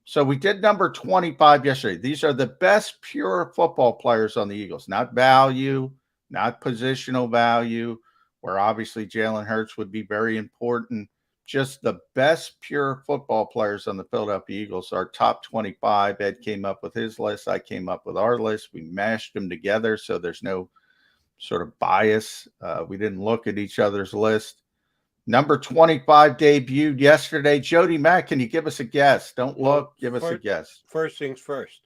So we did number 25 yesterday. These are the best pure football players on the Eagles. Not value, not positional value, where obviously Jalen Hurts would be very important. Just the best pure football players on the Philadelphia Eagles. Our top 25. Ed came up with his list. I came up with our list. We mashed them together, so there's no sort of bias. We didn't look at each other's list. Number 25 debuted yesterday. Jody Mack, can you give us a guess? Don't look. Give us a guess. First things first.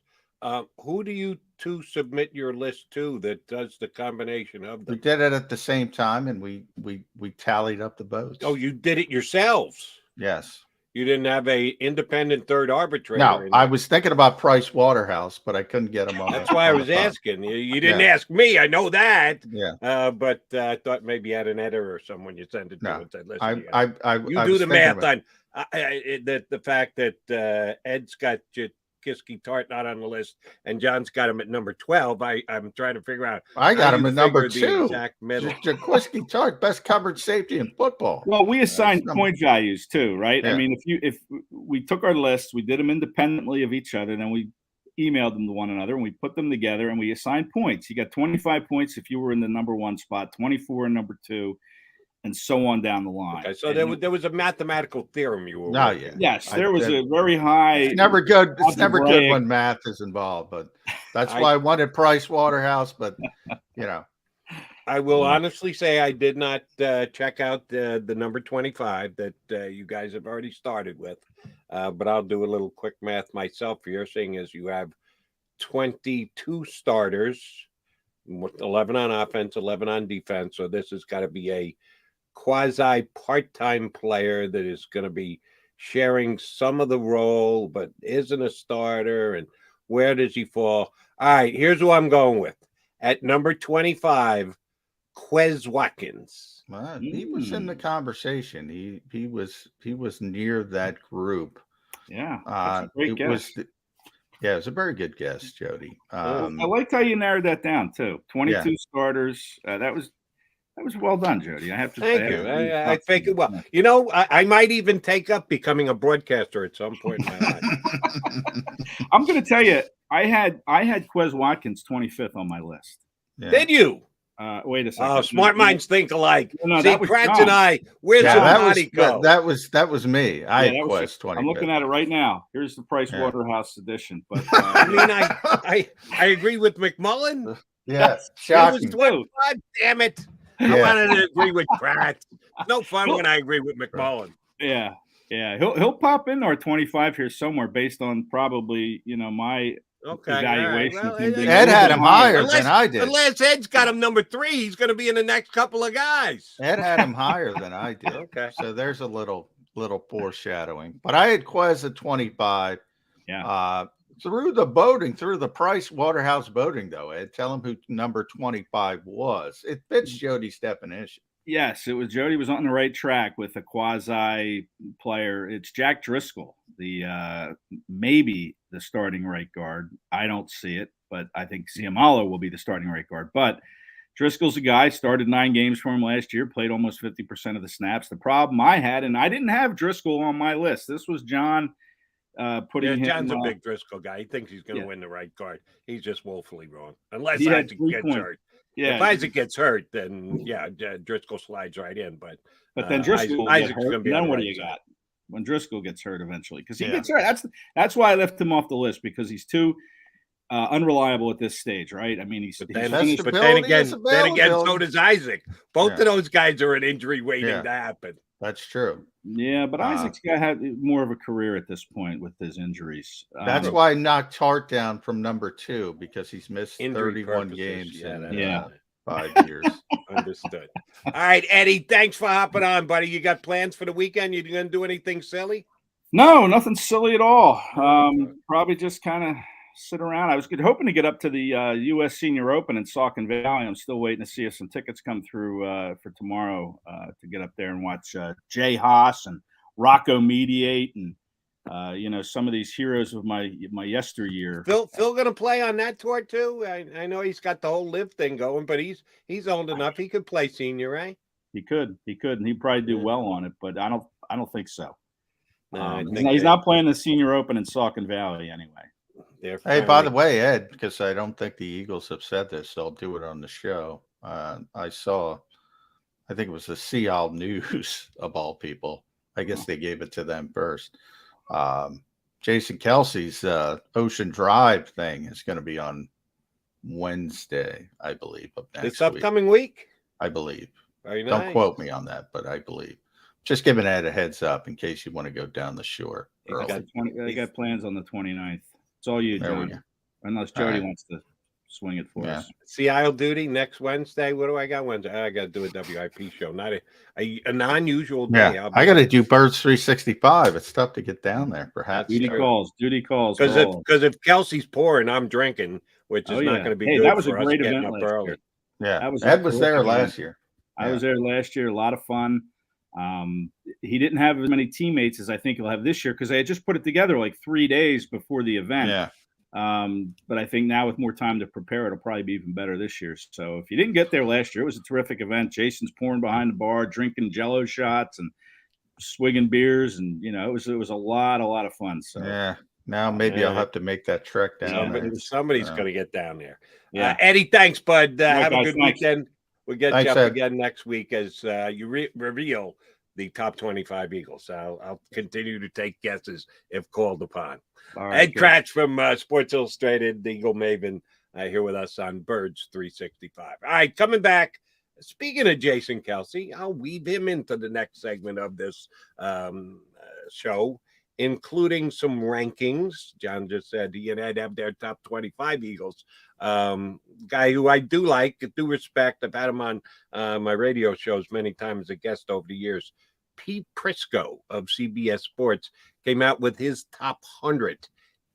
Who do you two submit your list to that does the combination of them? We did it at the same time, and we tallied up the votes. Oh, you did it yourselves? Yes. You didn't have a independent third arbitrator? No, I was thinking about Price Waterhouse, but I couldn't get him on. That's why I was asking. You didn't ask me. I know that. Yeah. But I thought maybe you had an editor or someone you sent it to and said, listen, you do the math on the fact that Ed's got Jaquiski Tartt not on the list, and John's got him at number 12. I'm trying to figure out. I got him you at number figure the 2. exact middle. Jaquiski Tartt, best coverage safety in football. Well, we assigned point values too, right? Yeah. I mean, if we took our lists, we did them independently of each other, then we emailed them to one another, and we put them together, and we assigned points. You got 25 points if you were in the number 1 spot, 24 in number 2, and so on down the line. Okay, so there was a mathematical theorem you were. No, working yeah. with. Yes, there was a very high. It's never good. It's never good algebraic- when math is involved, but that's why I wanted Price Waterhouse. But I will honestly say I did not check out the number 25 that you guys have already started with, but I'll do a little quick math myself here, seeing as you have 22 starters, 11 on offense, 11 on defense. So this has got to be a quasi part-time player that is going to be sharing some of the role, but isn't a starter. And where does he fall? All right, here's who I'm going with. At number 25, Quez Watkins. well, he was in the conversation. He was near that group. Yeah, that's a great It guess. was. Yeah, it was a very good guess, Jody. I liked how you narrowed that down too. 22 Yeah. starters. That was well done, Jody. I have to Thank you. I think it well. You know, I might even take up becoming a broadcaster at some point in my life. I'm going to tell you, I had Quez Watkins 25th on my list. Yeah. Did you? Wait a second. Oh, smart minds think alike. No, See, that was Kracz John. and I, where's Yeah, the that body go? that was me. I had that was- Quest 20. I'm looking at it right now. Here's the Price Yeah. Waterhouse edition. But I mean, I agree with McMullen. Yeah, It was shocking. 25. Damn it. I Yeah. wanted to agree with Kracz. No fun when I agree with McMullen. yeah, he'll pop in our 25 here somewhere based on probably my Okay. evaluation. all of right. him being a Ed little had bit him higher Unless- than I did. Unless Ed's got him number 3, he's going to be in the next couple of guys. Ed had him higher than I did. Okay. So there's a little foreshadowing. But I had Quez at 25. Yeah. Through the Price Waterhouse voting, though, Ed, tell him who number 25 was. It fits Jody's definition. Yes, it was Jody was on the right track with a quasi player. It's Jack Driscoll, the maybe the starting right guard. I don't see it, but I think Siamalo will be the starting right guard. But Driscoll's a guy, started 9 games for him last year, played almost 50% of the snaps. The problem I had, and I didn't have Driscoll on my list. This was John putting him. John's a big Driscoll guy. He thinks he's going to win the right guard. He's just woefully wrong. Unless He had Isaac 3 gets points. hurt. Yeah, If Isaac gets hurt, then Driscoll slides right in. But then Driscoll will get Isaac's hurt. going to be. Then on the what right do you side. got? When Driscoll gets hurt eventually, because he Yeah. gets hurt. That's why I left him off the list, because he's too unreliable at this stage, right? I mean, he's But finished- then Stability is again, so availability. does Isaac. Both Yeah. of those guys are an injury waiting Yeah. to happen. That's true. yeah, but Isaac's got had more of a career at this point with his injuries. That's why I knocked Tartt down from number 2, because he's missed Injury 31 purposes. games Yeah, in that's Yeah. 5 years. Understood. All right, Eddie, thanks for hopping on, buddy. You got plans for the weekend? You going to do anything silly? No, nothing silly at all. Probably just kind of sit around. I was hoping to get up to the U.S. Senior Open in Saucon Valley. I'm still waiting to see if some tickets come through for tomorrow to get up there and watch Jay Haas and Rocco Mediate and some of these heroes of my yesteryear. Phil going to play on that tour too? I know he's got the whole live thing going, but he's old enough. He could play senior, right? He could, and he'd probably do well on it, but I don't think so. No, He's not playing the Senior Open in Saucon Valley anyway. Hey, by the way, Ed, because I don't think the Eagles have said this, so I'll do it on the show. I think it was the Seattle News of all people. I guess they gave it to them first. Jason Kelsey's Ocean Drive thing is going to be on Wednesday, I believe, of next This upcoming week? I believe. Very nice. Don't quote me on that, but I believe. Just giving Ed a heads up in case you want to go down the shore. They got plans on the 29th. It's all you, There we John. go. Unless Jody wants to swing it for us. Seattle duty next Wednesday. What do I got Wednesday? I got to do a WIP show, not a non-usual day. Yeah, I got to do Birds 365. It's tough to get down there, perhaps. Duty calls. Because if Kelsey's pouring, I'm drinking, which is not going to be good. That was a for us great getting event up last early. year. Yeah, Ed was there last year. I was there last year. A lot of fun. He didn't have as many teammates as I think he'll have this year because they had just put it together like 3 days before the event. Yeah. But I think now with more time to prepare, it'll probably be even better this year. So if you didn't get there last year, it was a terrific event. Jason's pouring behind the bar, drinking Jello shots and swigging beers, and it was a lot of fun. So yeah, now maybe I'll have to make that trek down. Somebody's going to get down there. Yeah, Eddie, thanks, bud. Have a good weekend. We'll get you up again next week as you reveal the top 25 Eagles. I'll continue to take guesses if called upon. Ed Kracz from Sports Illustrated, the Eagle Maven, here with us on Birds 365. All right, coming back. Speaking of Jason Kelce, I'll weave him into the next segment of this show, including some rankings. John just said he and Ed have their top 25 Eagles. Guy who I do like, do respect. I've had him on my radio shows many times as a guest over the years. Pete Prisco of CBS Sports came out with his top 100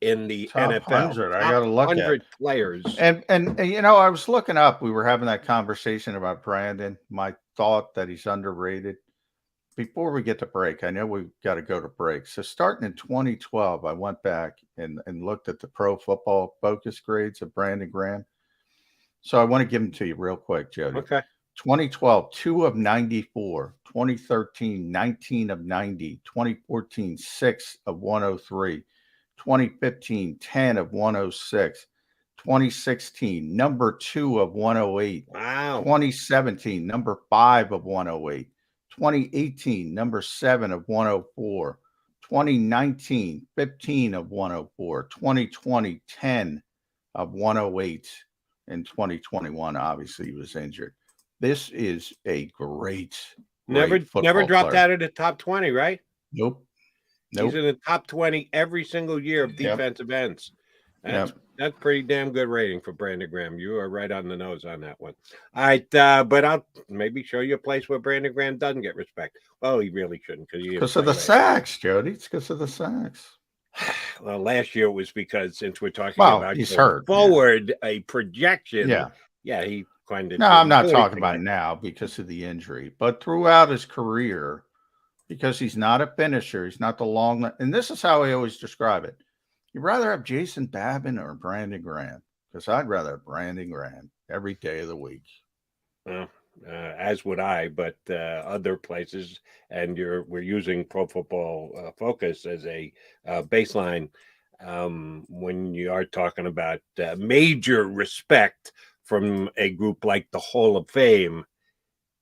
in the top NFL. 100. I got to look 100 players. And I was looking up. We were having that conversation about Brandon. My thought that he's underrated. Before we get to break, I know we've got to go to break. So starting in 2012, I went back and looked at the Pro Football Focus grades of Brandon Graham. So I want to give them to you real quick, Jody. Okay. 2012, 2 of 94. 2013, 19 of 90. 2014, 6 of 103. 2015, 10 of 106. 2016, number 2 of 108. Wow. 2017, number 5 of 108. 2018, number 7 of 104. 2019, 15 of 104. 2020, 10 of 108. In 2021, obviously, he was injured. This is a great Never dropped player. out of the top 20, right? Nope. He's in the top 20 every single year of defensive ends. That's pretty damn good rating for Brandon Graham. You are right on the nose on that one. All right, but I'll maybe show you a place where Brandon Graham doesn't get respect. Well, he really shouldn't because of the sacks, Jody. It's because of the sacks. Well, last year it was because since we're talking about he's hurt forward a projection. Yeah, he kind of. No, I'm not talking about now because of the injury, but throughout his career, because he's not a finisher, he's not the long. And this is how I always describe it. You'd rather have Jason Babin or Brandon Graham, because I'd rather have Brandon Graham every day of the week. Well, as would I, but other places, and we're using Pro Football Focus as a baseline when you are talking about major respect from a group like the Hall of Fame.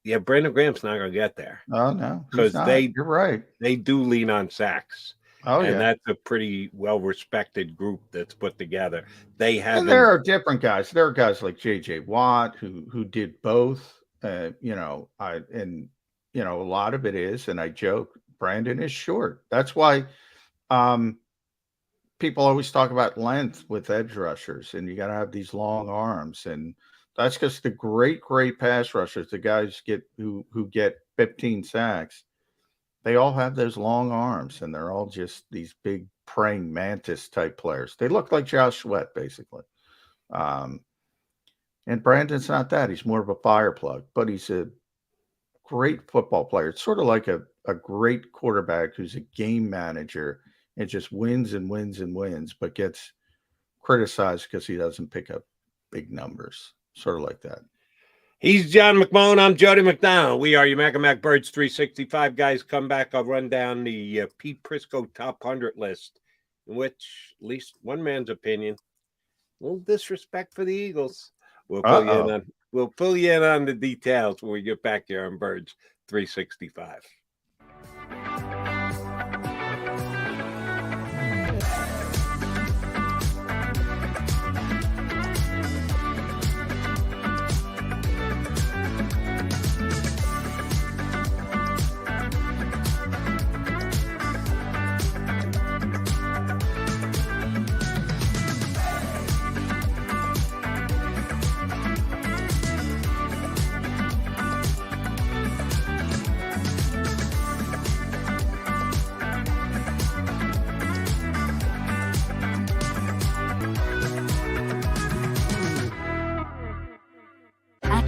Yeah, Brandon Graham's not going to get there. Oh no, because you're right. They do lean on sacks. Oh, and that's a pretty well-respected group that's put together. They have. And there are different guys. There are guys like J.J. Watt who did both. A lot of it is, and I joke, Brandon is short. That's why people always talk about length with edge rushers, and you got to have these long arms, and that's because the great pass rushers, the guys who get 15 sacks. They all have those long arms, and they're all just these big praying mantis type players. They look like Josh Sweat, basically. And Brandon's not that. He's more of a fire plug, but he's a great football player. It's sort of like a great quarterback who's a game manager and just wins and wins and wins, but gets criticized because he doesn't pick up big numbers. Sort of like that. He's John McMullen. I'm Jody McDonald. We are your Mac and Mac Birds 365 guys. Come back. I'll run down the Pete Prisco top 100 list, in which, at least one man's opinion, a little disrespect for the Eagles. We'll fill you in on the details when we get back here on Birds 365.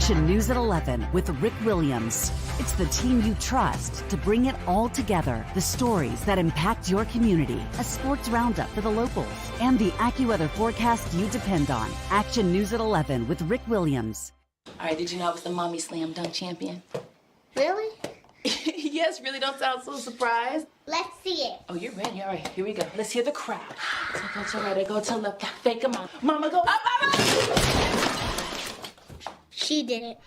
Action News at 11 with Rick Williams. It's the team you trust to bring it all together. The stories that impact your community, a sports roundup for the locals, and the AccuWeather forecast you depend on. Action News at 11 with Rick Williams. All right, did you know I was the mommy slam dunk champion? Really? Yes, really, don't sound so surprised. Let's see it. Oh, you're ready. All right, here we go. Let's hear the crowd. So go to right, I go to left, fake 'em out. Mama, go up, up, up. She did it.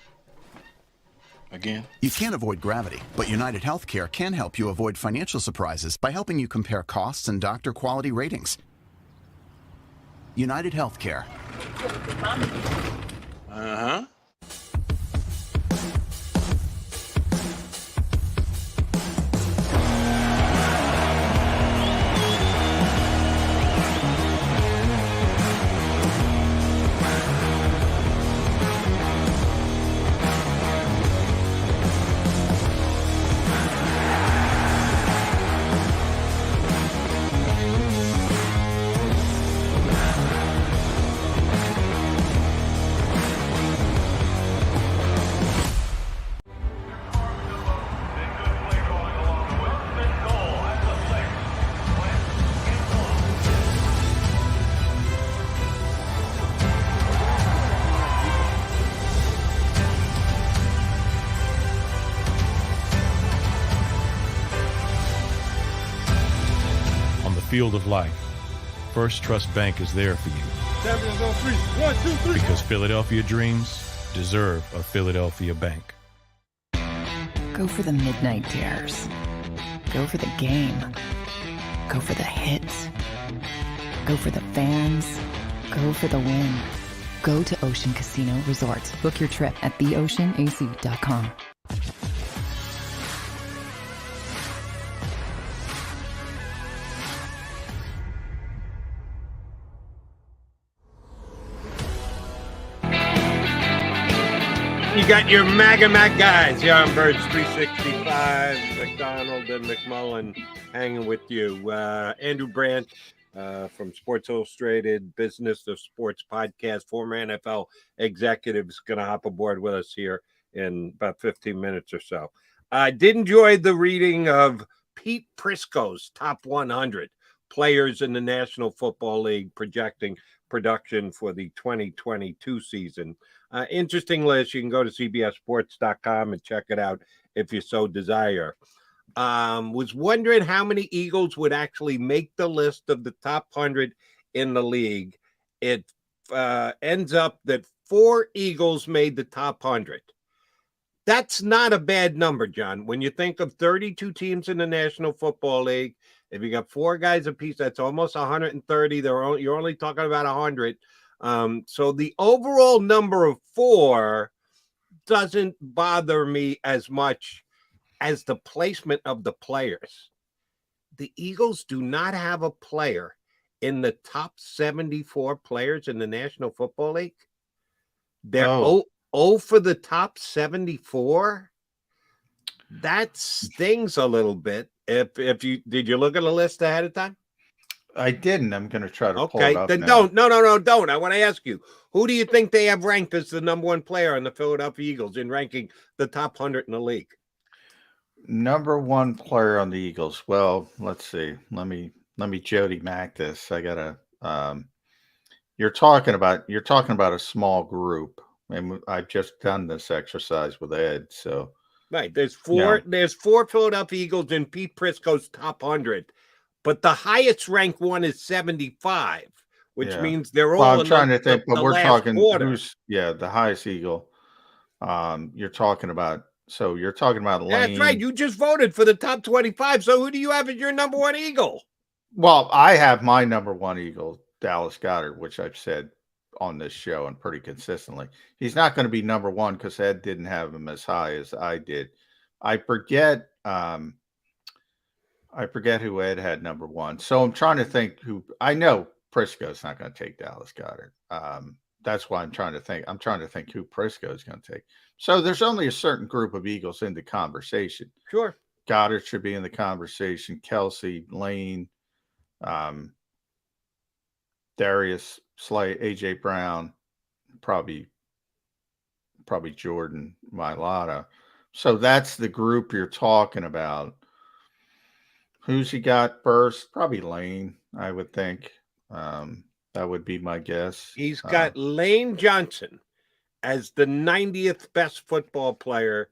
Again? You can't avoid gravity, but United Healthcare can help you avoid financial surprises by helping you compare costs and doctor quality ratings. United Healthcare. Uh-huh. Field of life, First Trust Bank is there for you. Champions on 3. 1, 2, 3. Because Philadelphia dreams deserve a Philadelphia bank. Go for the midnight dares. Go for the game. Go for the hits. Go for the fans. Go for the win. Go to Ocean Casino Resort. Book your trip at theoceanac.com. You got your MAGA Mac guys here on Birds 365. McDonald and McMullen hanging with you. Andrew Brandt from Sports Illustrated, Business of Sports podcast, former NFL executive, is going to hop aboard with us here in about 15 minutes or so. I did enjoy the reading of Pete Prisco's top 100 players in the National Football League projecting production for the 2022 season. Interesting list. You can go to cbssports.com and check it out if you so desire. Was wondering how many Eagles would actually make the list of the top 100 in the league. It ends up that 4 Eagles made the top 100. That's not a bad number, John. When you think of 32 teams in the National Football League, if you got 4 guys apiece, that's almost 130. You're only talking about 100. So the overall number of 4 doesn't bother me as much as the placement of the players. The Eagles do not have a player in the top 74 players in the National Football League. They're 0 for the top 74. That stings a little bit. If you did you look at the list ahead of time? I didn't. I'm going to try to pull it Okay, up then now. don't. I want to ask you, who do you think they have ranked as the number 1 player on the Philadelphia Eagles in ranking the top 100 in the league? Number 1 player on the Eagles. Well, let's see. Let me Jody Mac this. I gotta. You're talking about a small group, and I've just done this exercise with Ed. So right, there's 4. No. There's 4 Philadelphia Eagles in Pete Prisco's top 100. But the highest ranked one is 75, which means they're all. Well, I'm trying to think, but we're talking who's the highest Eagle. You're talking about Lane. That's right. You just voted for the top 25. So who do you have as your number 1 Eagle? Well, I have my number 1 Eagle, Dallas Goedert, which I've said on this show and pretty consistently. He's not going to be number 1 because Ed didn't have him as high as I did. I forget who Ed had number 1. So I'm trying to think who. I know Prisco's not going to take Dallas Goedert. That's why I'm trying to think. I'm trying to think who Prisco is going to take. So there's only a certain group of Eagles in the conversation. Sure. Goddard should be in the conversation. Kelsey, Lane, Darius Slay, AJ Brown, probably probably Jordan Mailata. So that's the group you're talking about. Who's he got first? Probably Lane, I would think. That would be my guess. He's got Lane Johnson as the 90th best football player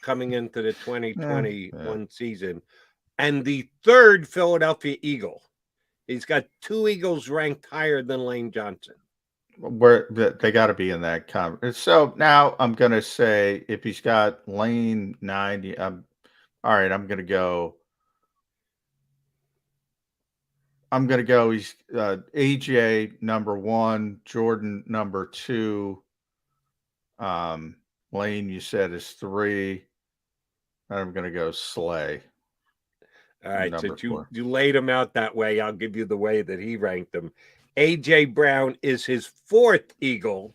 coming into the 2021 season, and the third Philadelphia Eagle. He's got two Eagles ranked higher than Lane Johnson. Where they got to be in that conference. So now I'm going to say if he's got Lane 90, all right, I'm going to go. He's AJ number 1, Jordan number 2. Lane, you said, is 3. I'm going to go Slay. All right, since you laid him out that way, I'll give you the way that he ranked him. A.J. Brown is his 4th Eagle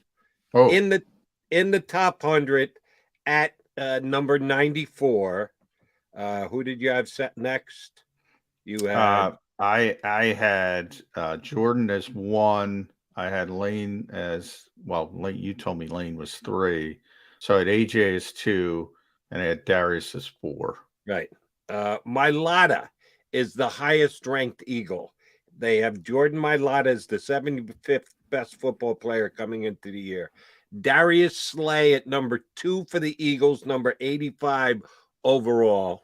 in the top 100 at number 94. Who did you have set next? You had I had Jordan as 1. I had Lane as Lane, you told me Lane was 3, so I had AJ as 2, and I had Darius as 4. Right. Mailata is the highest ranked Eagle. They have Jordan Mailata as the 75th best football player coming into the year. Darius Slay at number 2 for the Eagles, number 85 overall.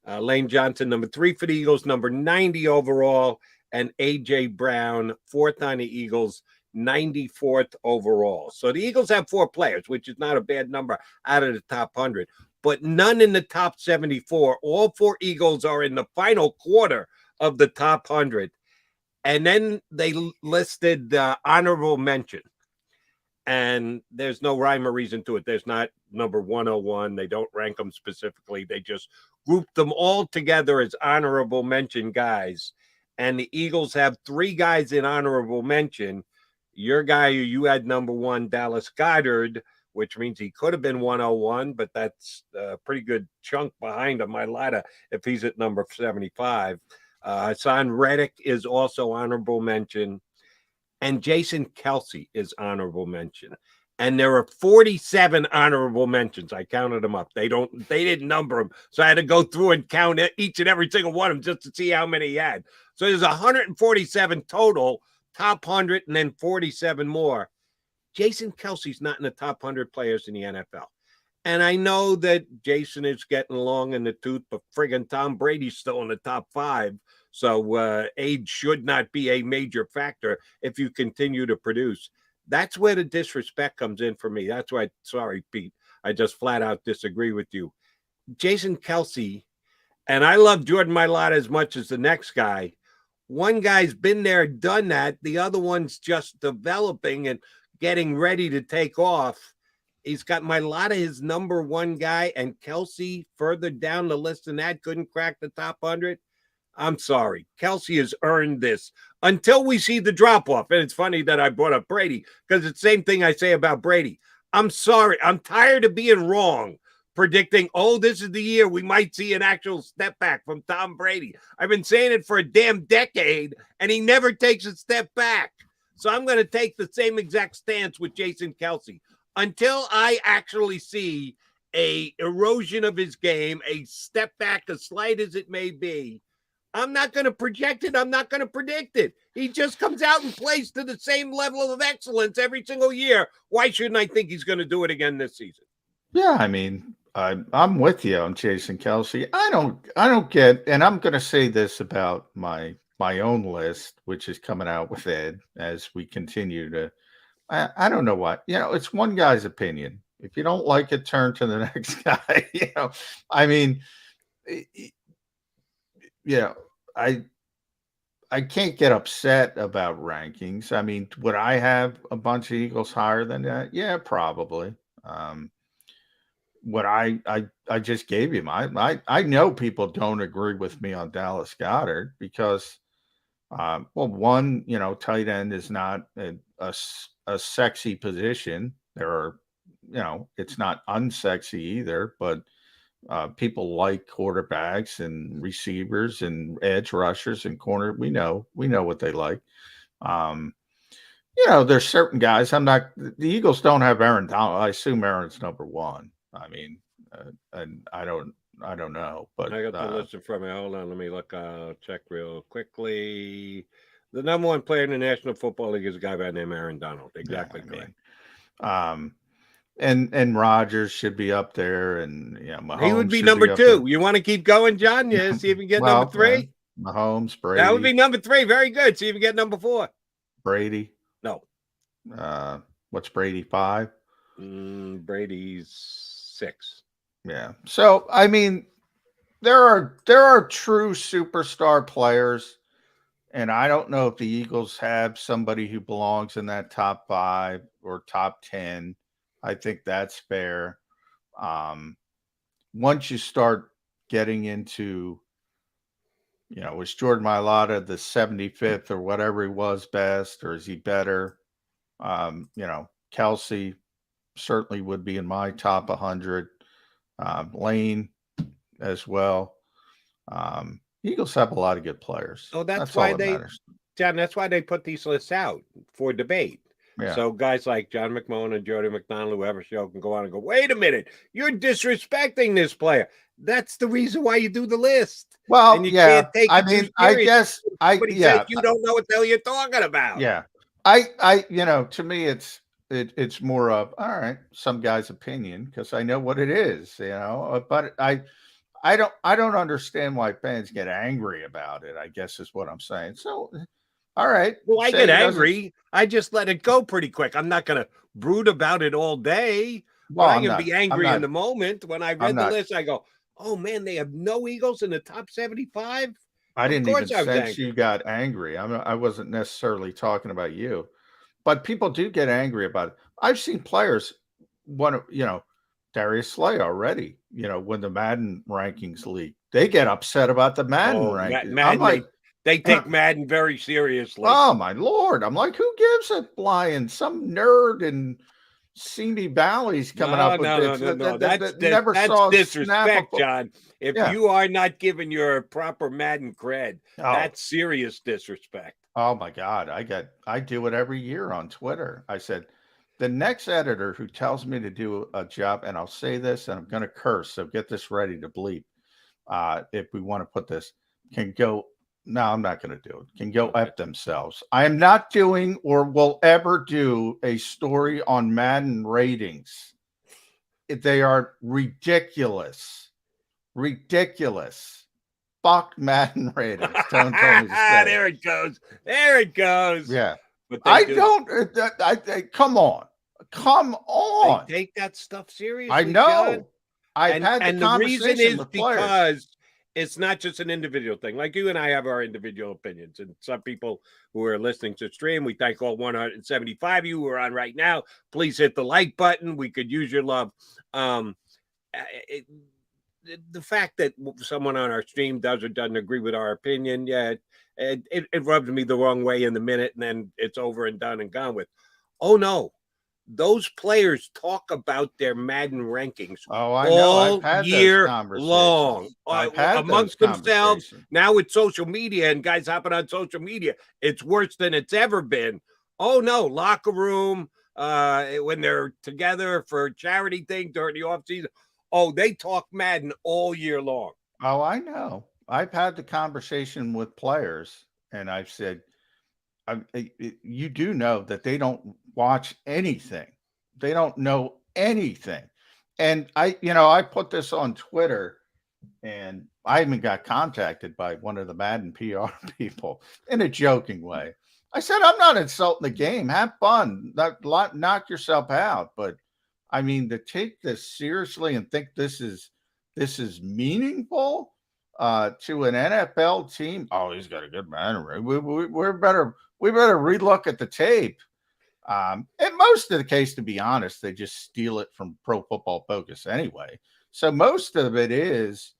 Lane Johnson, number 3 for the Eagles, number 90 overall. And A.J. Brown, 4th on the Eagles, 94th overall. So the Eagles have 4 players, which is not a bad number out of the top 100. But none in the top 74. All 4 Eagles are in the final quarter of the top 100. And then they listed honorable mention. And there's no rhyme or reason to it. There's not number 101. They don't rank them specifically. They just group them all together as honorable mention guys. And the Eagles have 3 guys in honorable mention. Your guy who you had number 1, Dallas Goedert, which means he could have been 101, but that's a pretty good chunk behind him. Mailata, if he's at number 75. Hassan Reddick is also honorable mention. And Jason Kelsey is honorable mention. And there are 47 honorable mentions. I counted them up. They didn't number them. So I had to go through and count each and every single one of them just to see how many he had. So there's 147 total, top 100, and then 47 more. Jason Kelsey's not in the top 100 players in the NFL. And I know that Jason is getting long in the tooth, but friggin' Tom Brady's still in the top 5. So age should not be a major factor if you continue to produce. That's where the disrespect comes in for me. That's why, sorry, Pete, I just flat out disagree with you. Jason Kelsey, and I love Jordan Mailata as much as the next guy. One guy's been there, done that. The other one's just developing and getting ready to take off. He's got Mailata, his number 1 guy, and Kelsey further down the list than that couldn't crack the top 100. I'm sorry. Kelsey has earned this until we see the drop-off. And it's funny that I brought up Brady because it's the same thing I say about Brady. I'm sorry. I'm tired of being wrong, predicting, this is the year we might see an actual step back from Tom Brady. I've been saying it for a damn decade, and he never takes a step back. So I'm going to take the same exact stance with Jason Kelsey. Until I actually see a erosion of his game, a step back, as slight as it may be, I'm not going to project it. I'm not going to predict it. He just comes out and plays to the same level of excellence every single year. Why shouldn't I think he's going to do it again this season? Yeah, I mean, I'm with you on Jason Kelsey. I don't get, and I'm going to say this about my own list, which is coming out with Ed as we continue to. I don't know what, it's one guy's opinion. If you don't like it, turn to the next guy. I mean, I can't get upset about rankings. I mean, would I have a bunch of Eagles higher than that? Yeah, probably. What I just gave him, I know people don't agree with me on Dallas Goedert because, one, tight end is not a sexy position. There are, it's not unsexy either, but people like quarterbacks and receivers and edge rushers and corner. We know what they like. there's certain guys. The Eagles don't have Aaron Donald. I assume Aaron's number one. I mean, and I don't know, but I got the list in front of me. Hold on, let me look. Check real quickly. The number one player in the National Football League is a guy by the name of Aaron Donald. Exactly correct. And Rodgers should be up there, and Mahomes he would be should number up two. there. You want to keep going, John? Yeah, see if you get number three. Mahomes, Brady. That would be number three. Very good. See if you get number four. Brady. No. What's Brady, 5? Brady's 6. Yeah. So I mean, there are true superstar players, and I don't know if the Eagles have somebody who belongs in that top 5 or top 10. I think that's fair. Once you start getting into, was Jordan Mailata the 75th or whatever he was best, or is he better? Kelsey certainly would be in my top 100. Lane as well. Eagles have a lot of good players. Oh, that's why John, that's why they put these lists out for debate. Yeah. So guys like John McMullen and Jody McDonald, whoever show, can go on and go, wait a minute, you're disrespecting this player. That's the reason why you do the list. Well, and you can't take I mean, I guess but he says you don't know what the hell you're talking about. Yeah. I to me it's more of, all right, some guy's opinion, because I know what it is, but I don't understand why fans get angry about it, I guess is what I'm saying. So all right. Well, I get angry. I just let it go pretty quick. I'm not going to brood about it all day. Well, I'm going to be angry in the moment. When I read the list, I go, oh, man, they have no Eagles in the top 75? I didn't even sense you got angry. I wasn't necessarily talking about you. But people do get angry about it. I've seen players, Darius Slay already, when the Madden rankings leak, they get upset about the Madden rankings. I'm like, they take Madden very seriously. Oh, my Lord. I'm like, who gives a flying? Some nerd in Simi Valley's coming up with this. No. That's disrespect, John. If you are not giving your proper Madden cred, that's serious disrespect. Oh, my God. I do it every year on Twitter. I said, the next editor who tells me to do a job, and I'll say this, and I'm going to curse, so get this ready to bleep, if we want to put this, can go... No, I'm not going to do it. Can go F themselves. I am not doing or will ever do a story on Madden ratings. They are ridiculous. Ridiculous. Fuck Madden ratings. Don't tell me to say. There it goes. There it goes. Yeah. But I come on. Come on. They take that stuff seriously. I know. John. I've had the conversation reason is with players. Because it's not just an individual thing. Like you and I have our individual opinions. And some people who are listening to stream, we thank all 175 of you who are on right now. Please hit the like button. We could use your love. The fact that someone on our stream does or doesn't agree with our opinion, it rubs me the wrong way in the minute, and then it's over and done and gone with. Oh, no. Those players talk about their Madden rankings all year long amongst themselves. Now with social media and guys hopping on social media, it's worse than it's ever been. Oh, no, locker room, when they're together for charity thing during the offseason. Oh, they talk Madden all year long. Oh, I know. I've had the conversation with players, and I've said, you do know that they don't watch anything. They don't know anything. And I put this on Twitter, and I even got contacted by one of the Madden PR people in a joking way. I said, I'm not insulting the game. Have fun. Knock yourself out. But I mean, to take this seriously and think this is meaningful to an NFL team. Oh, he's got a good man. We better relook at the tape. And most of the case, to be honest, they just steal it from Pro Football Focus anyway. So most of it is,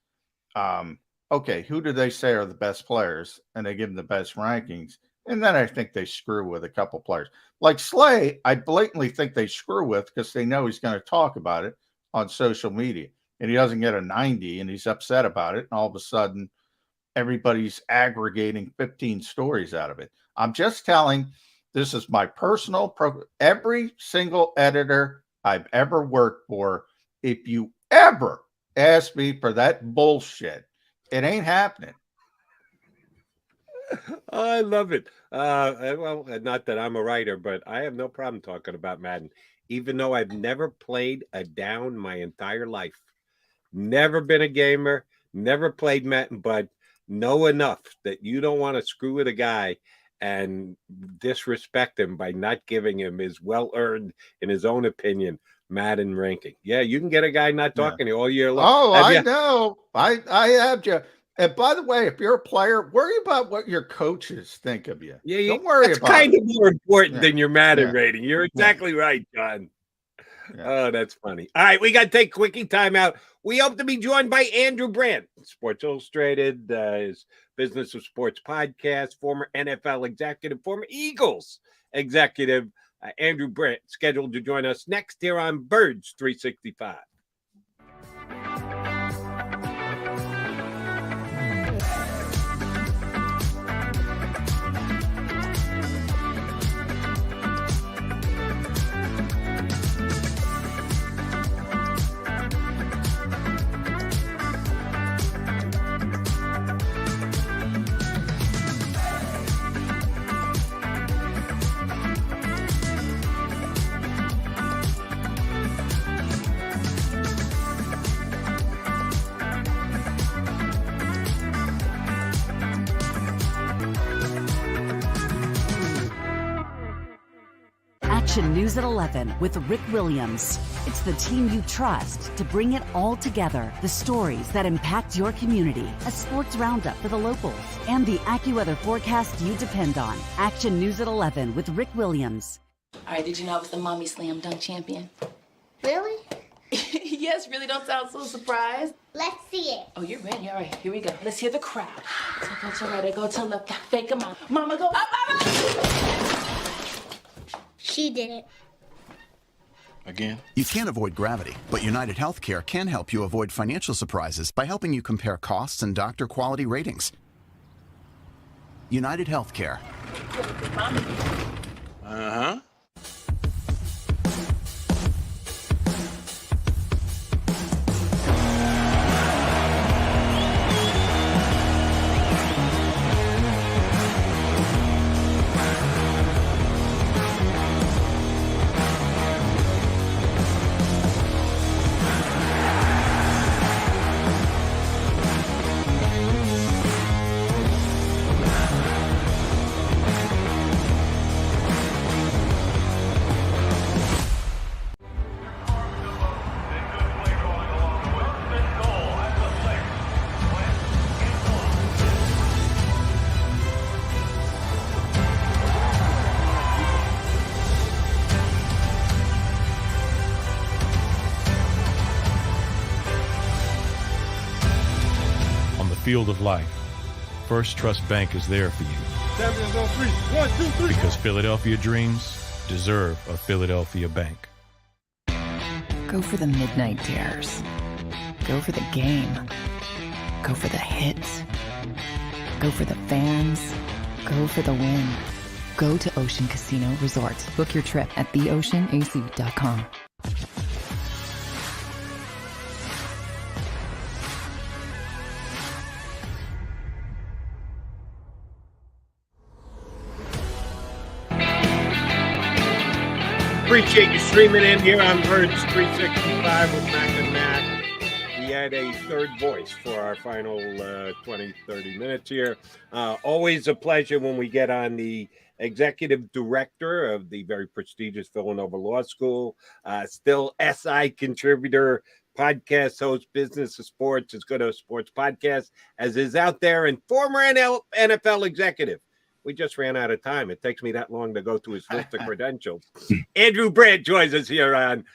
okay, who do they say are the best players? And they give them the best rankings. And then I think they screw with a couple players. Like Slay, I blatantly think they screw with because they know he's going to talk about it on social media. And he doesn't get a 90, and he's upset about it. And all of a sudden, everybody's aggregating 15 stories out of it. I'm just telling This is my personal every single editor I've ever worked for. If you ever ask me for that bullshit, it ain't happening. I love it. Well, not that I'm a writer, but I have no problem talking about Madden, even though I've never played a down my entire life. Never been a gamer, never played Madden, but know enough that you don't want to screw with a guy and disrespect him by not giving him his well-earned, in his own opinion, Madden ranking. Yeah, you can get a guy not talking to you all year long. Oh, I know. I have you. And by the way, if you're a player, worry about what your coaches think of you. Yeah, don't worry that's about kind it. of more important than your Madden Yeah. rating. You're exactly right, John. Yeah. Oh, that's funny. All right, we got to take a quickie timeout. We hope to be joined by Andrew Brandt, Sports Illustrated, his Business of Sports podcast, former NFL executive, former Eagles executive. Andrew Brandt scheduled to join us next here on Birds 365. Action News at 11 with Rick Williams. It's the team you trust to bring it all together. The stories that impact your community, a sports roundup for the locals, and the AccuWeather forecast you depend on. Action News at 11 with Rick Williams. All right, did you know I was the mommy slam dunk champion? Really? Yes, really, don't sound so surprised. Let's see it. Oh, you're ready. All right, here we go. Let's hear the crowd. So go to right, I go to left, fake them out. Mama, go up, up. She did it. Again? You can't avoid gravity, but United Healthcare can help you avoid financial surprises by helping you compare costs and doctor quality ratings. United Healthcare. Uh-huh. Field of life, First Trust Bank is there for you. Champions on three. 1, 2, 3. Because Philadelphia dreams deserve a Philadelphia bank. Go for the midnight dares. Go for the game. Go for the hits. Go for the fans. Go for the win. Go to Ocean Casino Resort. Book your trip at theoceanac.com. Appreciate you streaming in here on Birds 365 with Mac and Mac. We had a third voice for our final 20, 30 minutes here. Always a pleasure when we get on the executive director of the very prestigious Villanova Law School, still SI contributor, podcast host, Business of Sports, as good a sports podcast as is out there, and former NFL executive. We just ran out of time. It takes me that long to go through his list of credentials. Andrew Brandt joins us here on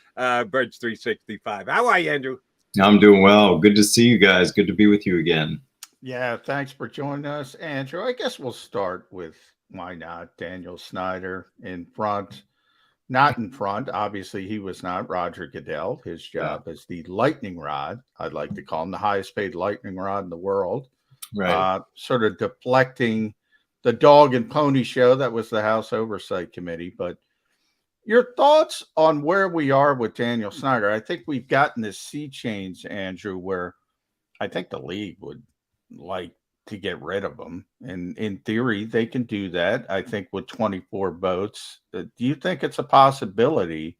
Birds 365. How are you, Andrew? I'm doing well. Good to see you guys. Good to be with you again. Yeah, thanks for joining us, Andrew. I guess we'll start with, why not, Daniel Snyder in front. Not in front. Obviously, he was not Roger Goodell. His job is the lightning rod. I'd like to call him the highest paid lightning rod in the world. Right. Sort of deflecting the Dog and Pony Show. That was the House Oversight Committee. But your thoughts on where we are with Daniel Snyder? I think we've gotten this sea change, Andrew, where I think the league would like to get rid of him. And in theory, they can do that, I think, with 24 votes. Do you think it's a possibility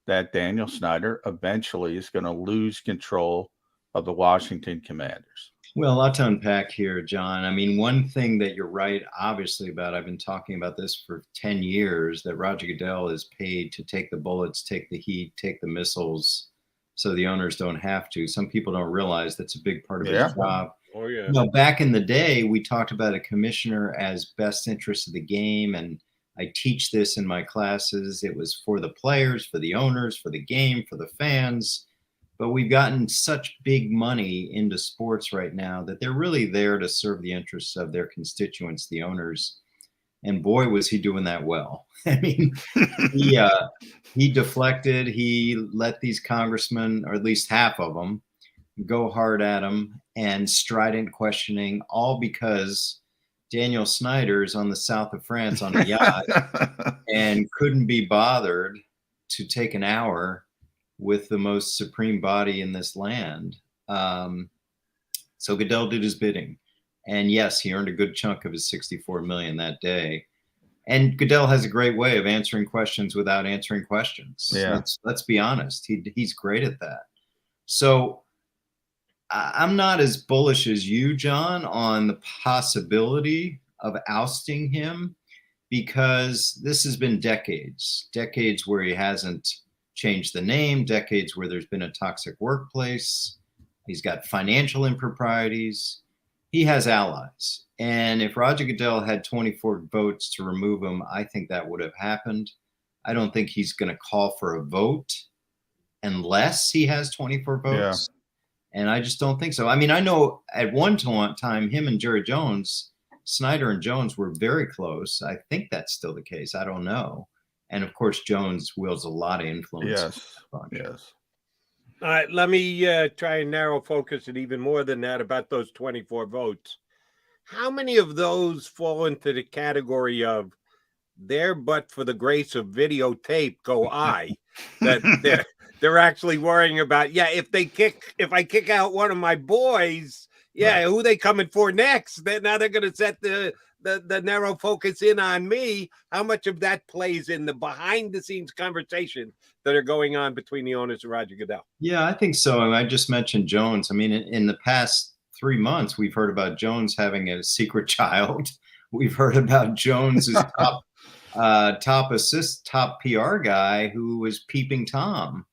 that Daniel Snyder eventually is going to lose control of the Washington Commanders? Well, a lot to unpack here, John. I mean, one thing that you're right, obviously, about, I've been talking about this for 10 years, that Roger Goodell is paid to take the bullets, take the heat, take the missiles, so the owners don't have to. Some people don't realize that's a big part of his job. Oh, yeah. You know, back in the day, we talked about a commissioner as best interest of the game, and I teach this in my classes. It was for the players, for the owners, for the game, for the fans. But we've gotten such big money into sports right now that they're really there to serve the interests of their constituents, the owners. And boy, was he doing that well. I mean, he deflected. He let these congressmen, or at least half of them, go hard at him, and strident questioning, all because Daniel Snyder's on the south of France on a yacht and couldn't be bothered to take an hour with the most supreme body in this land. So Goodell did his bidding. And yes, he earned a good chunk of his $64 million that day. And Goodell has a great way of answering questions without answering questions. Yeah. Let's be honest. He's great at that. So I'm not as bullish as you, John, on the possibility of ousting him, because this has been decades where he hasn't changed the name, decades where there's been a toxic workplace. He's got financial improprieties. He has allies. And if Roger Goodell had 24 votes to remove him, I think that would have happened. I don't think he's going to call for a vote unless he has 24 votes. Yeah. And I just don't think so. I mean, I know at one time, him and Jerry Jones, Snyder and Jones were very close. I think that's still the case. I don't know. And of course, Jones wields a lot of influence. Yes. Yes. All right, let me try and narrow focus it even more than that about those 24 votes. How many of those fall into the category of there, but for the grace of videotape, go I? That they're actually worrying about, if I kick out one of my boys, who they coming for next? Now they're going to set the narrow focus in on me. How much of that plays in the behind the scenes conversation that are going on between the owners of Roger Goodell? Yeah, I think so. I just mentioned Jones. I mean, in the past 3 months, we've heard about Jones having a secret child. We've heard about Jones's top PR guy who was peeping Tom.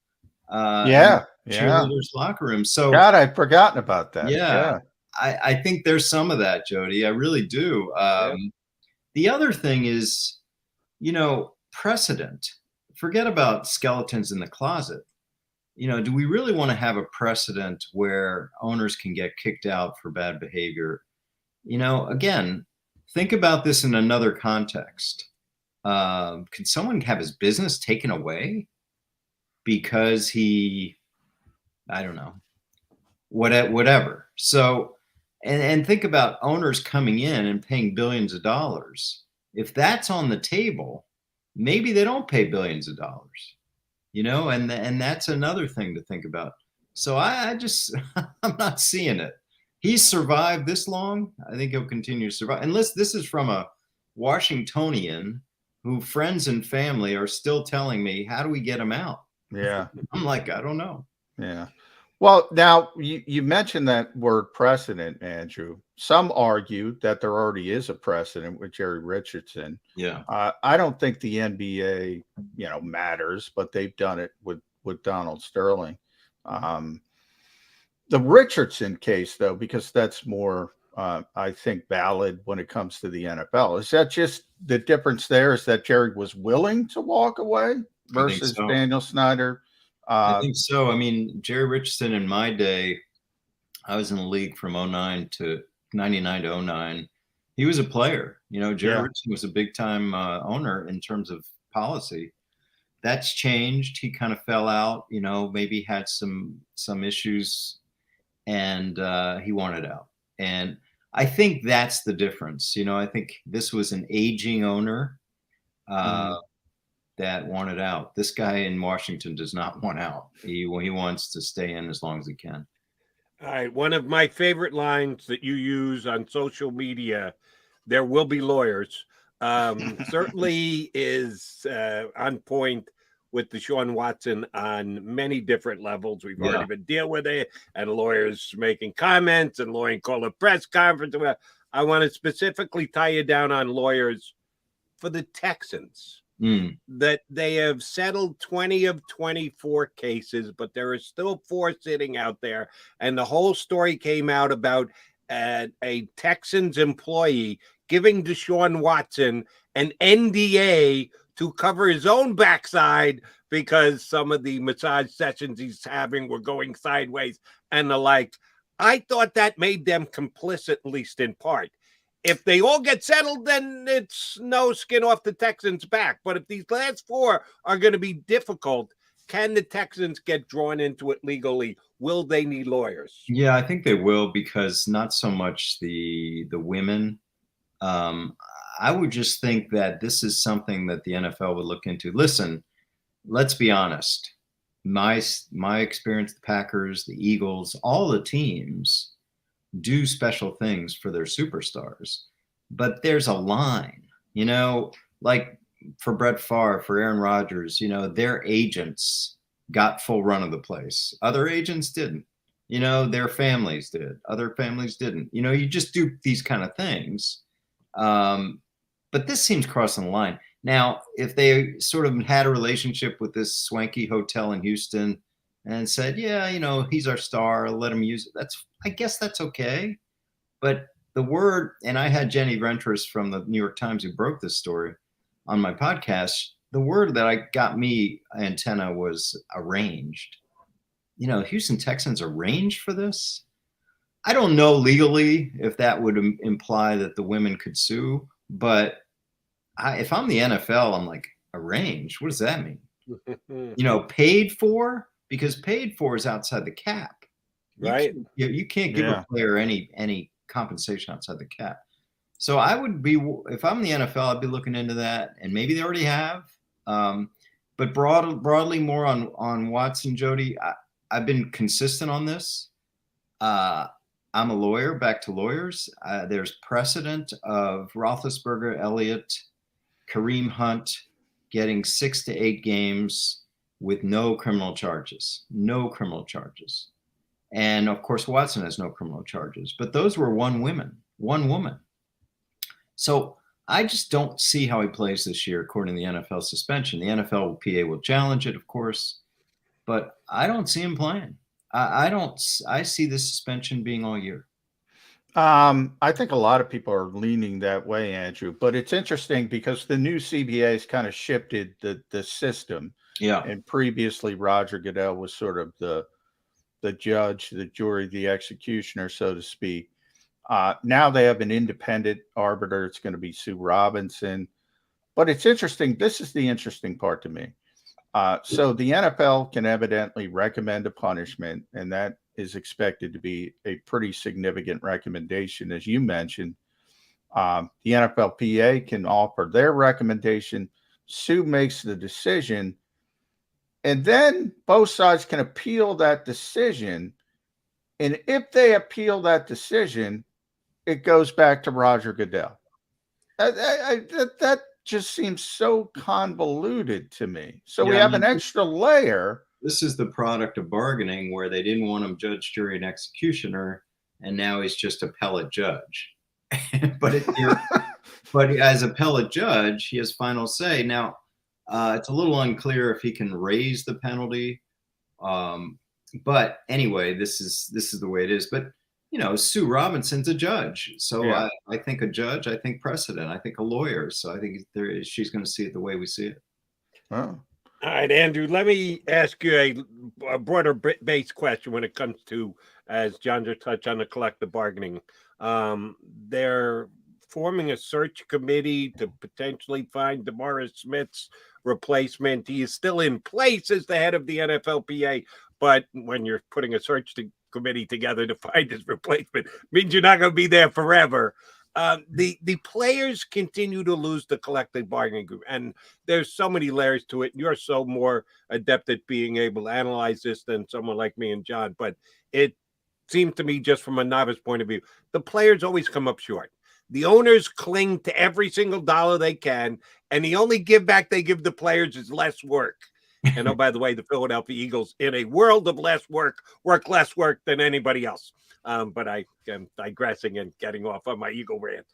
Cheerleaders locker room. So God, I'd forgotten about that. Yeah. I think there's some of that, Jody. I really do. The other thing is, precedent. Forget about skeletons in the closet. Do we really want to have a precedent where owners can get kicked out for bad behavior? Again, think about this in another context. Can someone have his business taken away because he, I don't know, whatever. So, and think about owners coming in and paying billions of dollars. If that's on the table, maybe they don't pay billions of dollars, and that's another thing to think about. So I just, I'm not seeing it. He's survived this long. I think he'll continue to survive. And this is from a Washingtonian who friends and family are still telling me, how do we get him out? Yeah. I'm like, I don't know. Yeah. Well, now you mentioned that word precedent, Andrew. Some argue that there already is a precedent with Jerry Richardson. Yeah. I don't think the NBA, matters, but they've done it with Donald Sterling. The Richardson case, though, because that's more, I think, valid when it comes to the NFL. Is that just the difference there is that Jerry was willing to walk away versus Daniel Snyder? I think so. I mean, Jerry Richardson in my day, I was in the league from 99 to 09. He was a player. Jerry Richardson was a big time owner in terms of policy. That's changed. He kind of fell out, maybe had some issues, and he wanted out. And I think that's the difference. You know, I think this was an aging owner that wanted out. This guy in Washington does not want out. He wants to stay in as long as he can. All right. One of my favorite lines that you use on social media, there will be lawyers, certainly is on point with Deshaun Watson on many different levels. We've already been dealing with it, and lawyers making comments and lawyers call a press conference. I want to specifically tie you down on lawyers for the Texans. That they have settled 20 of 24 cases, but there are still 4 sitting out there. And the whole story came out about a Texans employee giving Deshaun Watson an NDA to cover his own backside because some of the massage sessions he's having were going sideways and the like. I thought that made them complicit, at least in part. If they all get settled, then it's no skin off the Texans' back. But if these last 4 are going to be difficult, can the Texans get drawn into it legally? Will they need lawyers? Yeah, I think they will, because not so much the women. I would just think that this is something that the NFL would look into. Listen, let's be honest. My experience, the Packers, the Eagles, all the teams do special things for their superstars, but there's a line, you know, like for Brett Favre, for Aaron Rodgers, you know, their agents got full run of the place. Other agents didn't, you know, their families did, other families didn't, you know, you just do these kind of things. But this seems crossing the line. Now, if they sort of had a relationship with this swanky hotel in Houston and said, yeah, you know, he's our star, let him use it, I guess that's okay. But the word, and I had Jenny Ventris from the New York Times who broke this story on my podcast. The word that got me antenna was arranged. You know, Houston Texans arranged for this. I don't know legally if that would imply that the women could sue, but if I'm the NFL, I'm like, arranged? What does that mean? You know, paid for? Because paid for is outside the cap. Right. You can't give a player any compensation outside the cap. So I would be, if I'm the NFL, I'd be looking into that, and maybe they already have. But broadly more on Watson, Jody, I've been consistent on this. I'm a lawyer, back to lawyers. There's precedent of Roethlisberger, Elliott, Kareem Hunt getting 6 to 8 games with no criminal charges. And of course, Watson has no criminal charges, but those were one woman. So I just don't see how he plays this year, according to the NFL suspension. The NFL PA will challenge it, of course, but I don't see him playing. I see this suspension being all year. I think a lot of people are leaning that way, Andrew, but it's interesting because the new CBA has kind of shifted the system. Yeah. And previously Roger Goodell was sort of the judge, the jury, the executioner, so to speak. Now they have an independent arbiter. It's going to be Sue Robinson. But it's interesting. This is the interesting part to me. So the NFL can evidently recommend a punishment, and that is expected to be a pretty significant recommendation, as you mentioned. The NFLPA can offer their recommendation. Sue makes the decision. And then both sides can appeal that decision. And if they appeal that decision, it goes back to Roger Goodell. That just seems so convoluted to me. So we have an extra layer. This is the product of bargaining, where they didn't want him judge, jury, and executioner, and now he's just appellate judge. but as appellate judge, he has final say. Now, it's a little unclear if he can raise the penalty. But anyway, this is the way it is. But, you know, Sue Robinson's a judge. So yeah. I think a judge, I think precedent, I think a lawyer. So I think she's going to see it the way we see it. Oh. All right, Andrew, let me ask you a broader based question when it comes to, as John just touched on, the collective bargaining. They're forming a search committee to potentially find DeMaurice Smith's replacement. He is still in place as the head of the NFLPA, but when you're putting a search committee together to find his replacement. Means you're not going to be there forever. The players continue to lose the collective bargaining group, and there's so many layers to it. You're so more adept at being able to analyze this than someone like me and John, but it seems to me, just from a novice point of view, the players always come up short. The owners cling to every single dollar they can, and the only give back they give the players is less work. And oh, by the way, the Philadelphia Eagles, in a world of less work less work than anybody else. But I am digressing and getting off on my Eagle rant.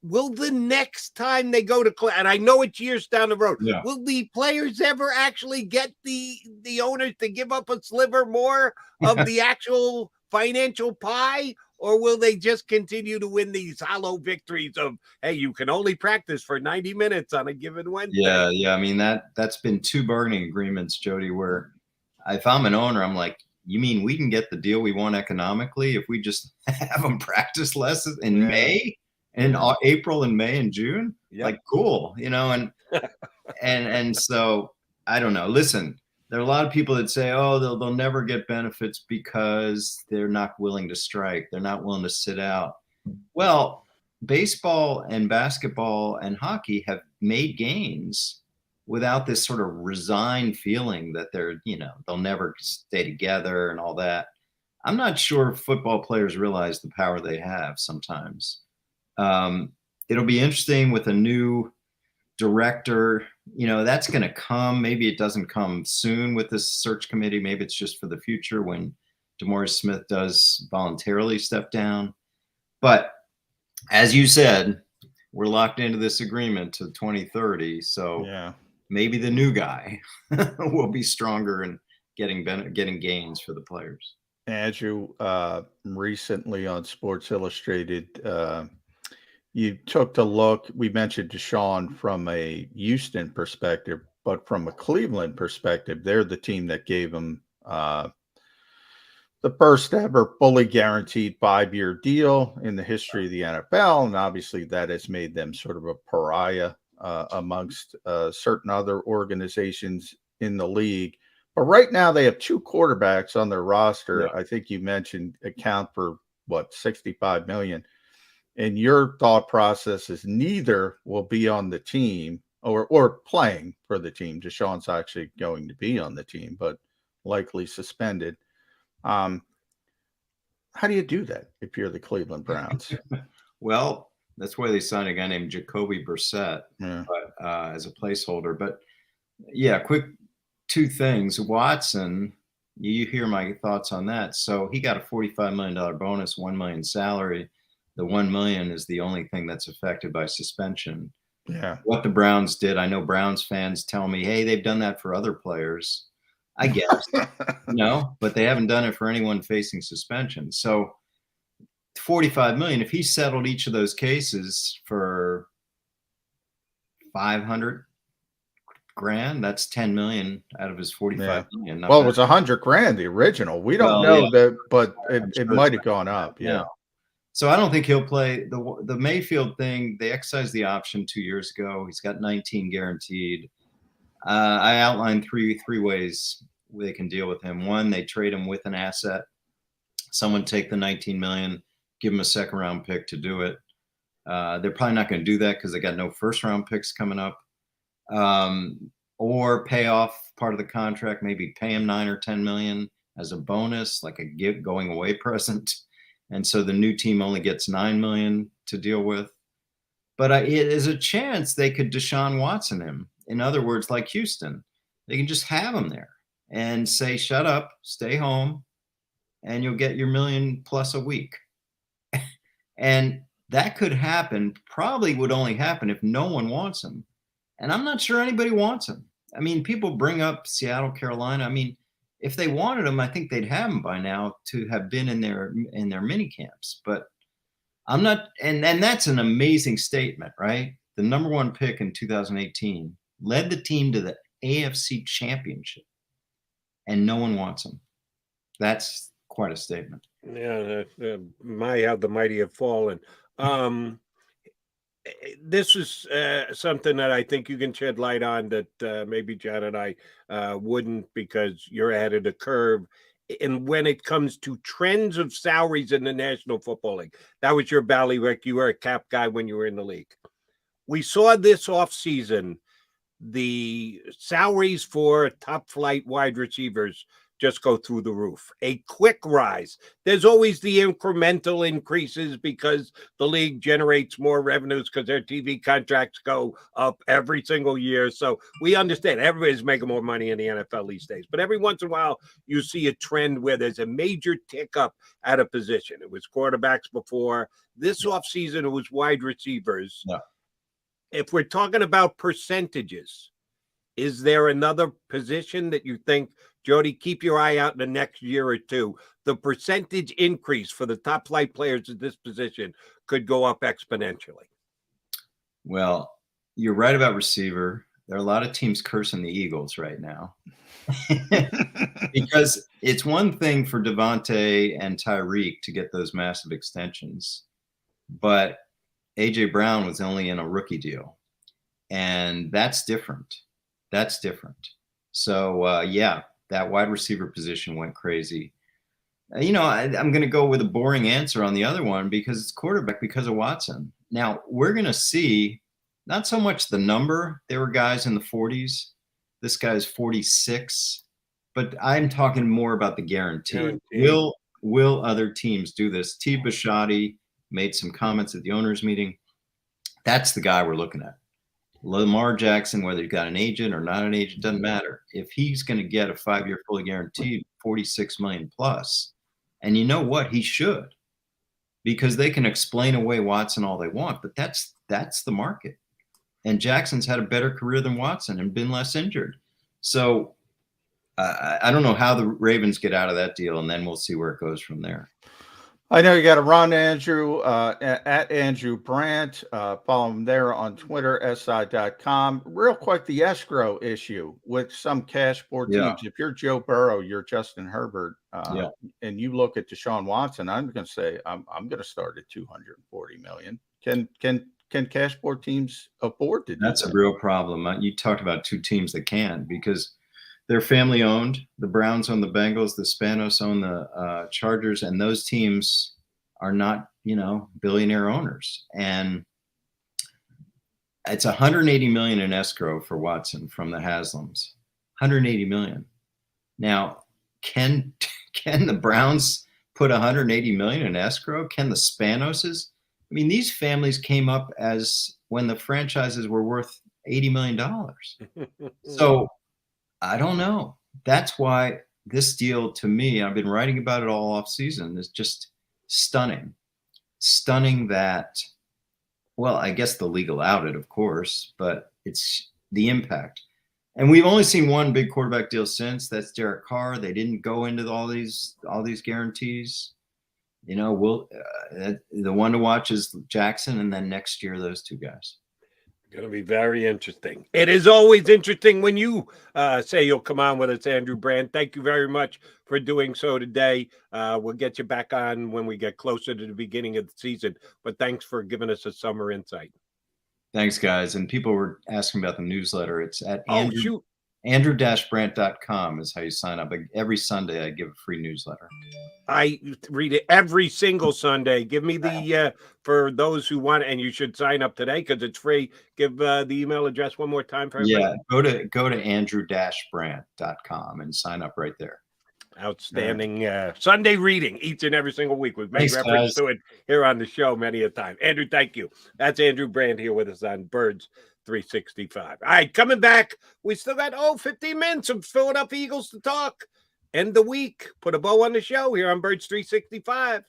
Will the next time they go to and I know it's years down the road, will the players ever actually get the owners to give up a sliver more of the actual financial pie? Or will they just continue to win these hollow victories of, hey, you can only practice for 90 minutes on a given Wednesday? Yeah. I mean, that's been 2 bargaining agreements, Jody, where if I'm an owner, I'm like, you mean we can get the deal we want economically if we just have them practice less in May and April and May and June? Like, cool, and so I don't know. Listen, there are a lot of people that say, oh, they'll never get benefits because they're not willing to strike. They're not willing to sit out. Well, baseball and basketball and hockey have made gains without this sort of resigned feeling that they'll never stay together and all that. I'm not sure football players realize the power they have sometimes. It'll be interesting with a new director, that's going to come. Maybe it doesn't come soon with this search committee. Maybe it's just for the future when DeMaurice Smith does voluntarily step down. But as you said, we're locked into this agreement to 2030. So maybe the new guy will be stronger in getting gains for the players. Andrew, recently on Sports Illustrated, you took the look. We mentioned Deshaun from a Houston perspective, but from a Cleveland perspective, they're the team that gave him the first ever fully guaranteed 5-year deal in the history of the NFL. And obviously that has made them sort of a pariah amongst certain other organizations in the league. But right now they have 2 quarterbacks on their roster. I think you mentioned account for $65 million. And your thought process is neither will be on the team or playing for the team. Deshaun's actually going to be on the team, but likely suspended. How do you do that if you're the Cleveland Browns? Well, that's why they signed a guy named Jacoby Brissett as a placeholder. But quick 2 things. Watson, you hear my thoughts on that. So he got a $45 million bonus, $1 million salary. The $1 million is the only thing that's affected by suspension. Yeah. What the Browns did, I know Browns fans tell me, hey, they've done that for other players. I guess, but they haven't done it for anyone facing suspension. So $45 million, if he settled each of those cases for $500,000, that's $10 million out of his $45 million. Well, it was $100,000, the original. We don't know that, but it might have gone up. Yeah. So I don't think he'll play. The Mayfield thing, they exercised the option 2 years ago. He's got 19 guaranteed. I outlined three ways they can deal with him. 1, they trade him with an asset. Someone take the 19 million, give him a 2nd round pick to do it. They're probably not going to do that because they got no 1st round picks coming up. Or pay off part of the contract, maybe pay him 9 or 10 million as a bonus, like a going away present. And so the new team only gets 9 million to deal with. But it is a chance they could Deshaun Watson him. In other words, like Houston, they can just have him there and say, shut up, stay home, and you'll get your $1 million plus a week. And that could happen, probably would only happen if no one wants him. And I'm not sure anybody wants him. I mean, people bring up Seattle, Carolina. I mean, if they wanted him, I think they'd have him by now to have been in their mini camps. But I'm not, and that's an amazing statement, right? The number 1 pick in 2018 led the team to the AFC Championship, and no one wants him. That's quite a statement. Yeah, how the mighty have fallen. This is something that I think you can shed light on that maybe John and I wouldn't, because you're ahead of the curve. And when it comes to trends of salaries in the National Football League, that was your bailiwick. You were a cap guy when you were in the league. We saw this offseason, the salaries for top flight wide receivers just go through the roof. A quick rise. There's always the incremental increases because the league generates more revenues because their TV contracts go up every single year. So we understand everybody's making more money in the NFL these days. But every once in a while, you see a trend where there's a major tick up at a position. It was quarterbacks before. This offseason, it was wide receivers. Yeah. If we're talking about percentages, is there another position that you think, Jody, keep your eye out in the next year or two, the percentage increase for the top flight players at this position could go up exponentially? Well, you're right about receiver. There are a lot of teams cursing the Eagles right now because it's one thing for Devontae and Tyreek to get those massive extensions, but A.J. Brown was only in a rookie deal, and that's different. That's different. So, yeah, that wide receiver position went crazy. I'm going to go with a boring answer on the other one because it's quarterback because of Watson. Now, we're going to see not so much the number. There were guys in the 40s. This guy's 46. But I'm talking more about the guarantee. Will other teams do this? T. Bisciotti made some comments at the owners' meeting. That's the guy we're looking at. Lamar Jackson, whether you've got an agent or not an agent, doesn't matter. If he's going to get a 5-year fully guaranteed $46 million plus, and you know what? He should, because they can explain away Watson all they want, but that's the market. And Jackson's had a better career than Watson and been less injured. So I don't know how the Ravens get out of that deal, and then we'll see where it goes from there. I know you got to run, Andrew, at Andrew Brandt. Follow him there on Twitter, si.com. Real quick, the escrow issue with some cash board teams. If you're Joe Burrow, you're Justin Herbert, and you look at Deshaun Watson, I'm going to say I'm going to start at $240 million. Can cash board teams afford to do that? That's a real problem. You talked about two teams that can, because they're family owned. The Browns own the Bengals. The Spanos own the Chargers, and those teams are not, billionaire owners. And it's $180 million in escrow for Watson from the Haslams. $180 million. Now, can the Browns put $180 million in escrow? Can the Spanoses? I mean, these families came up as when the franchises were worth $80 million. So I don't know. That's why this deal, to me, I've been writing about it all off season, is just stunning. Stunning that, well, I guess the legal outed, of course, but it's the impact. And we've only seen one big quarterback deal since. That's Derek Carr. They didn't go into all these guarantees. The one to watch is Jackson, and then next year those two guys. Going to be very interesting. It is always interesting when you say you'll come on with us, Andrew Brandt. Thank you very much for doing so today. We'll get you back on when we get closer to the beginning of the season. But thanks for giving us a summer insight. Thanks, guys. And people were asking about the newsletter. It's at Andrew-Brandt.com is how you sign up. Every Sunday, I give a free newsletter. I read it every single Sunday. Give me the, for those who want, and you should sign up today because it's free. Give the email address one more time for everybody. Yeah, go to Andrew-Brandt.com and sign up right there. Outstanding Sunday reading each and every single week. We've made reference to it here on the show many a time. Andrew, thank you. That's Andrew Brandt here with us on Birds 365. All right, coming back. We still got 15 minutes of Philadelphia Eagles to talk. End the week. Put a bow on the show here on Birds 365.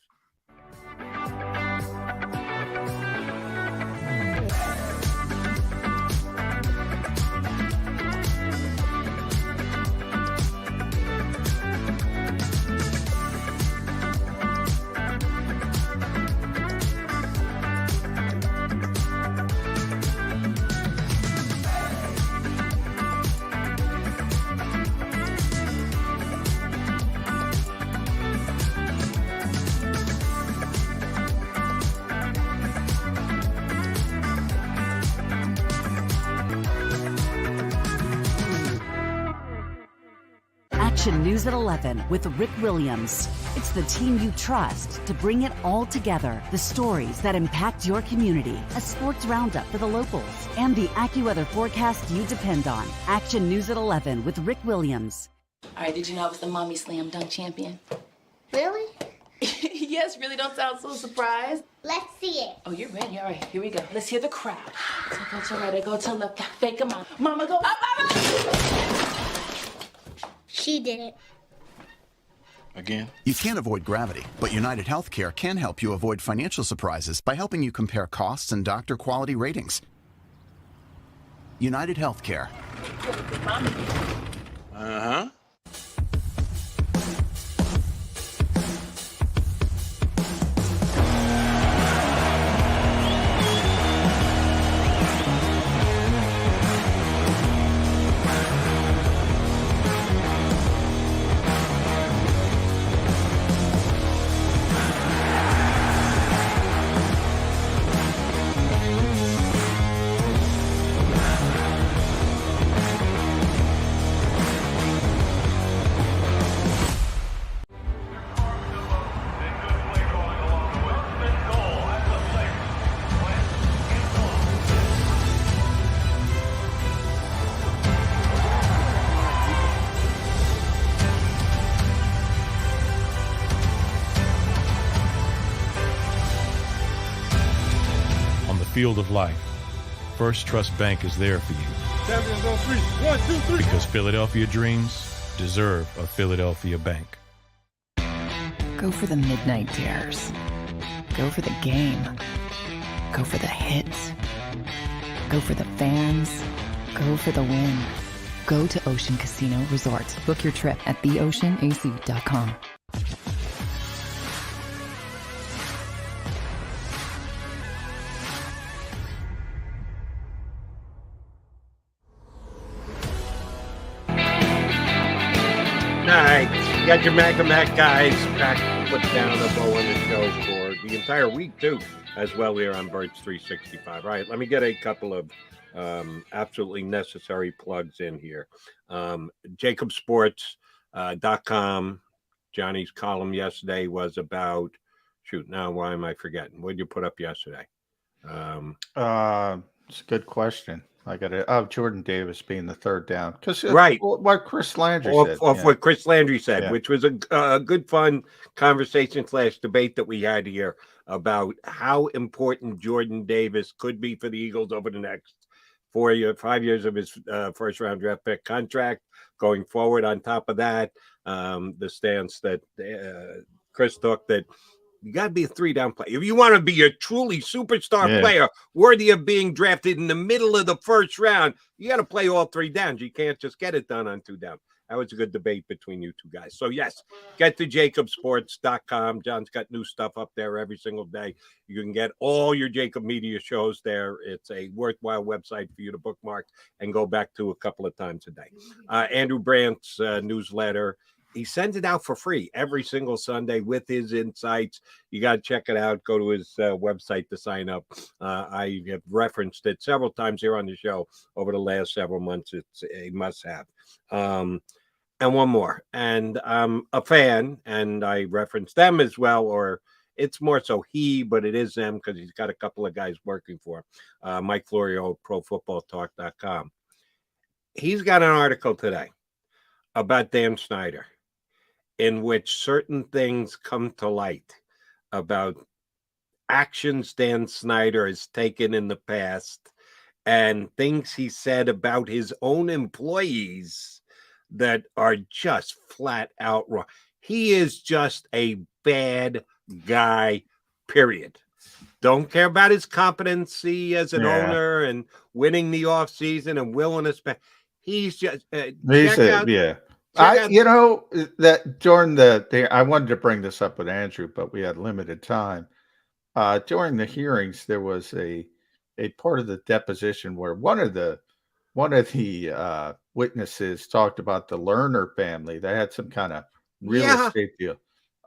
Action News at 11 with Rick Williams. It's the team you trust to bring it all together. The stories that impact your community, a sports roundup for the locals, and the AccuWeather forecast you depend on. Action News at 11 with Rick Williams. All right, did you know I was the mommy slam dunk champion? Really? Yes, really don't sound so surprised. Let's see it. Oh, you're ready. All right, here we go. Let's hear the crowd. So go to right, I go to left, fake them out. Mama go up, mama! She did it. Again? You can't avoid gravity, but United Healthcare can help you avoid financial surprises by helping you compare costs and doctor quality ratings. United Healthcare. Uh-huh. Field of life, First Trust Bank is there for you. Champions on 3. 1, 2, 3. Because Philadelphia dreams deserve a Philadelphia bank. Go for the midnight dares. Go for the game. Go for the hits. Go for the fans. Go for the win. Go to Ocean Casino Resort. Book your trip at theoceanac.com. All right, you got your Mac guys back put down a bow on the show for the entire week too, as well here on Birds 365. All right, let me get a couple of absolutely necessary plugs in here. JAKIB Sports.com. Johnny's column yesterday was about now why am I forgetting? What did you put up yesterday? It's a good question. I got it. Jordan Davis being the third down. Because right. What Chris Landry said. What Chris Landry said, which was a good, fun conversation / debate that we had here about how important Jordan Davis could be for the Eagles over the next 5 years of his first round draft pick contract going forward. On top of that, the stance that Chris took that you got to be a 3-down player. If you want to be a truly superstar player worthy of being drafted in the middle of the first round, you got to play all 3 downs. You can't just get it done on 2 down. That was a good debate between you two guys. So, yes, get to JAKIBsports.com. John's got new stuff up there every single day. You can get all your JAKIB media shows there. It's a worthwhile website for you to bookmark and go back to a couple of times a day. Andrew Brandt's newsletter. He sends it out for free every single Sunday with his insights. You got to check it out. Go to his website to sign up. I have referenced it several times here on the show over the last several months. It's a must-have. And one more. And I'm a fan, and I reference them as well, or it's more so he, but it is them because he's got a couple of guys working for him. Mike Florio, ProFootballTalk.com. He's got an article today about Dan Snyder, in which certain things come to light about actions Dan Snyder has taken in the past and things he said about his own employees that are just flat out wrong. He is just a bad guy, period. Don't care about his competency as an owner and winning the offseason and willing to spend. He's just that during I wanted to bring this up with Andrew, but we had limited time. During the hearings, there was a part of the deposition where one of the witnesses talked about the Lerner family. They had some kind of real estate deal,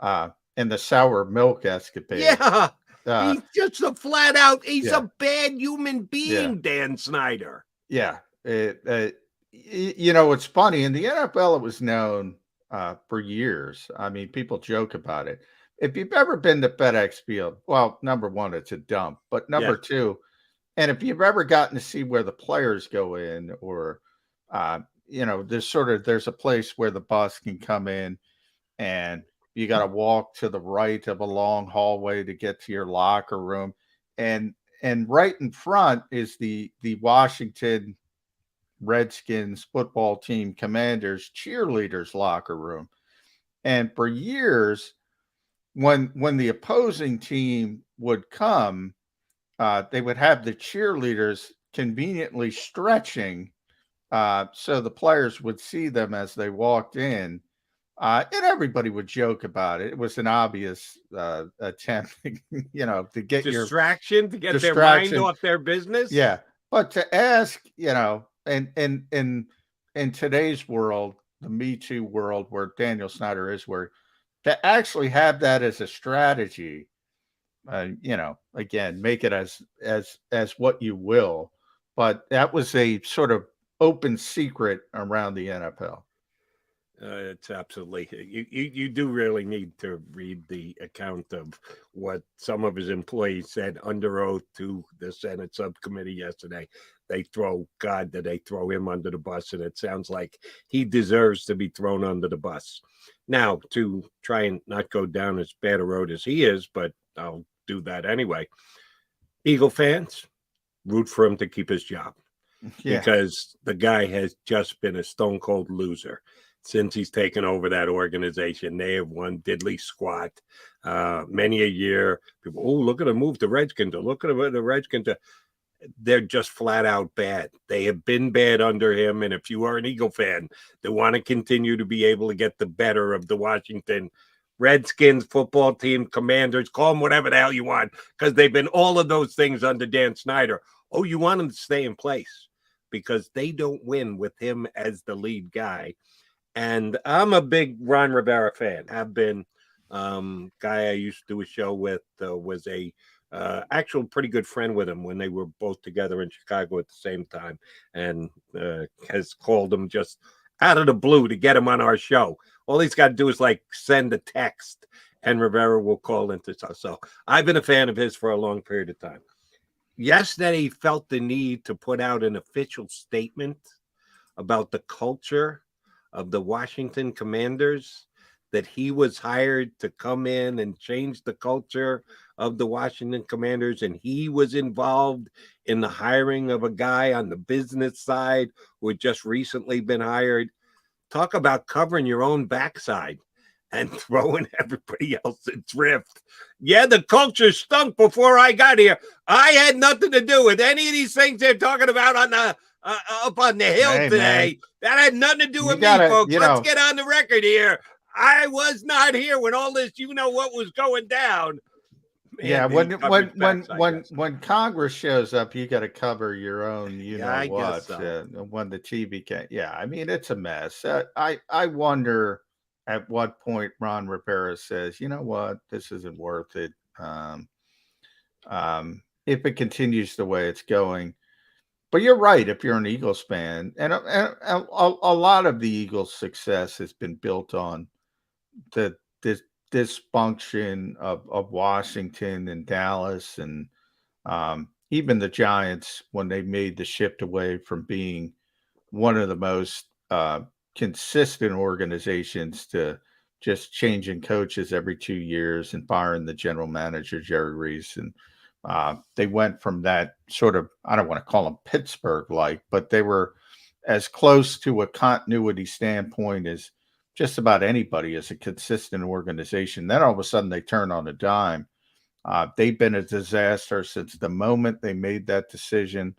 and the sour milk escapade. Yeah, he's just a flat out. He's a bad human being, Dan Snyder. Yeah, it's funny in the NFL. It was known for years. I mean, people joke about it. If you've ever been to FedEx Field, well, number one, it's a dump. But number two, and if you've ever gotten to see where the players go in, or there's a place where the bus can come in, and you got to walk to the right of a long hallway to get to your locker room, and right in front is the Washington Redskins football team commanders cheerleaders locker room. And for years, when the opposing team would come, they would have the cheerleaders conveniently stretching, so the players would see them as they walked in, and everybody would joke about it. It was an obvious attempt, to get distraction, to get their mind off their business. Yeah, but to ask, in today's world, the Me Too world, where Daniel Snyder is, where to actually have that as a strategy, again, make it as what you will, but that was a sort of open secret around the NFL. It's absolutely, you do really need to read the account of what some of his employees said under oath to the Senate subcommittee yesterday. Did they throw him under the bus? And it sounds like he deserves to be thrown under the bus. Now, to try and not go down as bad a road as he is, but I'll do that anyway. Eagle fans, root for him to keep his job, because the guy has just been a stone cold loser since he's taken over that organization. They have won diddly squat many a year. People, look at the move to Redskins. Look at the Redskins. They're just flat out bad. They have been bad under him. And if you are an Eagle fan that want to continue to be able to get the better of the Washington Redskins football team, Commanders, call them whatever the hell you want, because they've been all of those things under Dan Snyder. Oh, you want them to stay in place because they don't win with him as the lead guy. And I'm a big Ron Rivera fan. I've been guy I used to do a show with, was a actual pretty good friend with him when they were both together in Chicago at the same time, and has called him just out of the blue to get him on our show. All he's got to do is send a text, and Rivera will call into us. So I've been a fan of his for a long period of time. Yesterday, he felt the need to put out an official statement about the culture of the Washington Commanders, that he was hired to come in and change the culture of the Washington Commanders, and he was involved in the hiring of a guy on the business side who had just recently been hired. Talk about covering your own backside and throwing everybody else adrift. Yeah, the culture stunk before I got here. I had nothing to do with any of these things they're talking about on the up on the hill today. Man. That had nothing to do with me, folks. Let's get on the record here. I was not here when all this, what was going down. Man, when Congress shows up, you got to cover your own, what. So. When the TV can't, I mean, it's a mess. I wonder at what point Ron Rivera says, you know what, this isn't worth it. If it continues the way it's going. But you're right. If you're an Eagles fan, and a lot of the Eagles' success has been built on the dysfunction of Washington and Dallas, and even the Giants, when they made the shift away from being one of the most consistent organizations to just changing coaches every 2 years and firing the general manager, Jerry Reese. And they went from that sort of, I don't want to call them Pittsburgh-like, but they were as close to a continuity standpoint as just about anybody as a consistent organization. Then all of a sudden they turn on a dime. They've been a disaster since the moment they made that decision.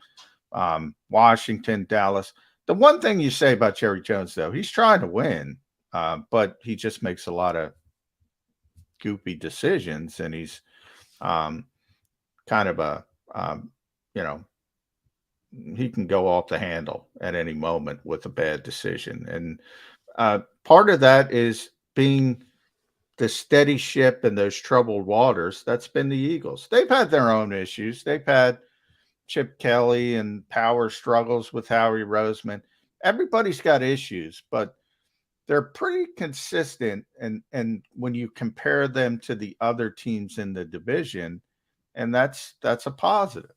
Washington, Dallas. The one thing you say about Jerry Jones, though, he's trying to win, but he just makes a lot of goofy decisions, and he's kind of he can go off the handle at any moment with a bad decision. And part of that is being the steady ship in those troubled waters. That's been the Eagles. They've had their own issues. They've had Chip Kelly and power struggles with Howie Roseman. Everybody's got issues, but they're pretty consistent. And when you compare them to the other teams in the division, and that's a positive.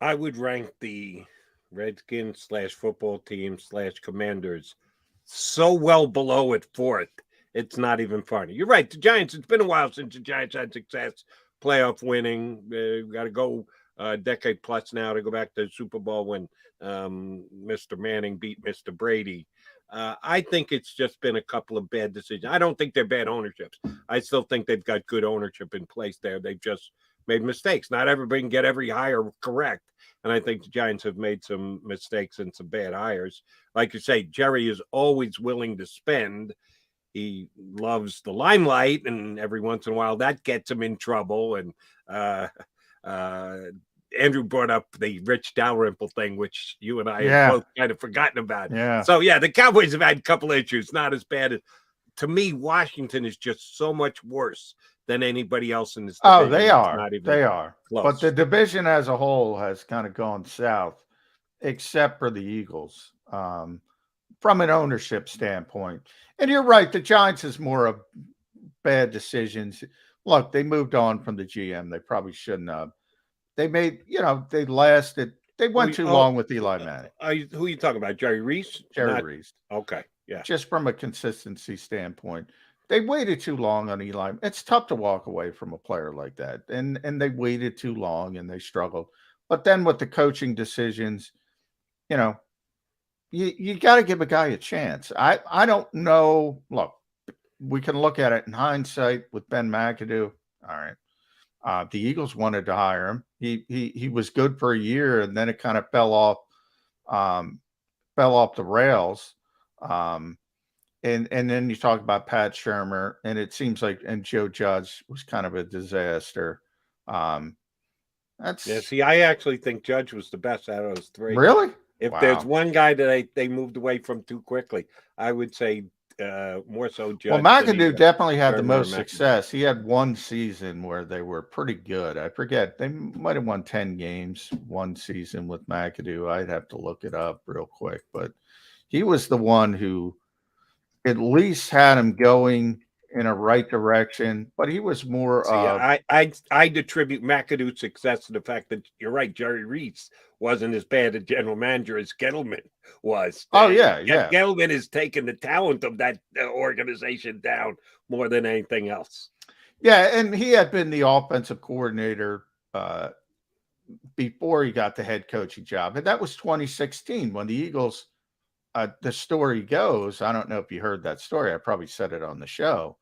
I would rank the Redskins / football team / Commanders so well below at fourth. It's not even funny. You're right. The Giants, it's been a while since the Giants had success, playoff winning. We've got to go a decade plus now to go back to the Super Bowl when Mr. Manning beat Mr. Brady. I think it's just been a couple of bad decisions. I don't think they're bad ownerships. I still think they've got good ownership in place there. They've just made mistakes. Not everybody can get every hire correct. And I think the Giants have made some mistakes and some bad hires. Like you say, Jerry is always willing to spend. He loves the limelight, and every once in a while that gets him in trouble. And Andrew brought up the Rich Dalrymple thing, which you and I have both kind of forgotten about. Yeah. So, the Cowboys have had a couple of issues, not as bad as, to me, Washington is just so much worse than anybody else in this division. Oh, they are. They are. Close. But the division as a whole has kind of gone south, except for the Eagles, from an ownership standpoint. And you're right. The Giants is more of bad decisions. Look, they moved on from the GM. They probably shouldn't have. They made, they lasted. They went too long with Eli Manning. Who are you talking about? Jerry Reese? Jerry Reese. Okay. Yeah. Just from a consistency standpoint. They waited too long on Eli. It's tough to walk away from a player like that. And they waited too long and they struggled. But then with the coaching decisions, you got to give a guy a chance. I don't know. Look, we can look at it in hindsight with Ben McAdoo. All right. The Eagles wanted to hire him. He was good for a year, and then it kind of fell off the rails. And then you talk about Pat Shurmur, and it seems like, and Joe Judge was kind of a disaster. I actually think Judge was the best out of those three. Really? If there's one guy that they moved away from too quickly, I would say more so Judge. Well, McAdoo definitely had the most success. He had one season where they were pretty good. I forget. They might have won 10 games one season with McAdoo. I'd have to look it up real quick. But he was the one who at least had him going in a right direction. But he was more I'd attribute McAdoo's success to the fact that you're right, Jerry Reese wasn't as bad a general manager as Gettleman was. Oh, yeah. Gettleman has taken the talent of that organization down more than anything else. Yeah, and he had been the offensive coordinator before he got the head coaching job. And that was 2016 when the Eagles, the story goes, I don't know if you heard that story. I probably said it on the show.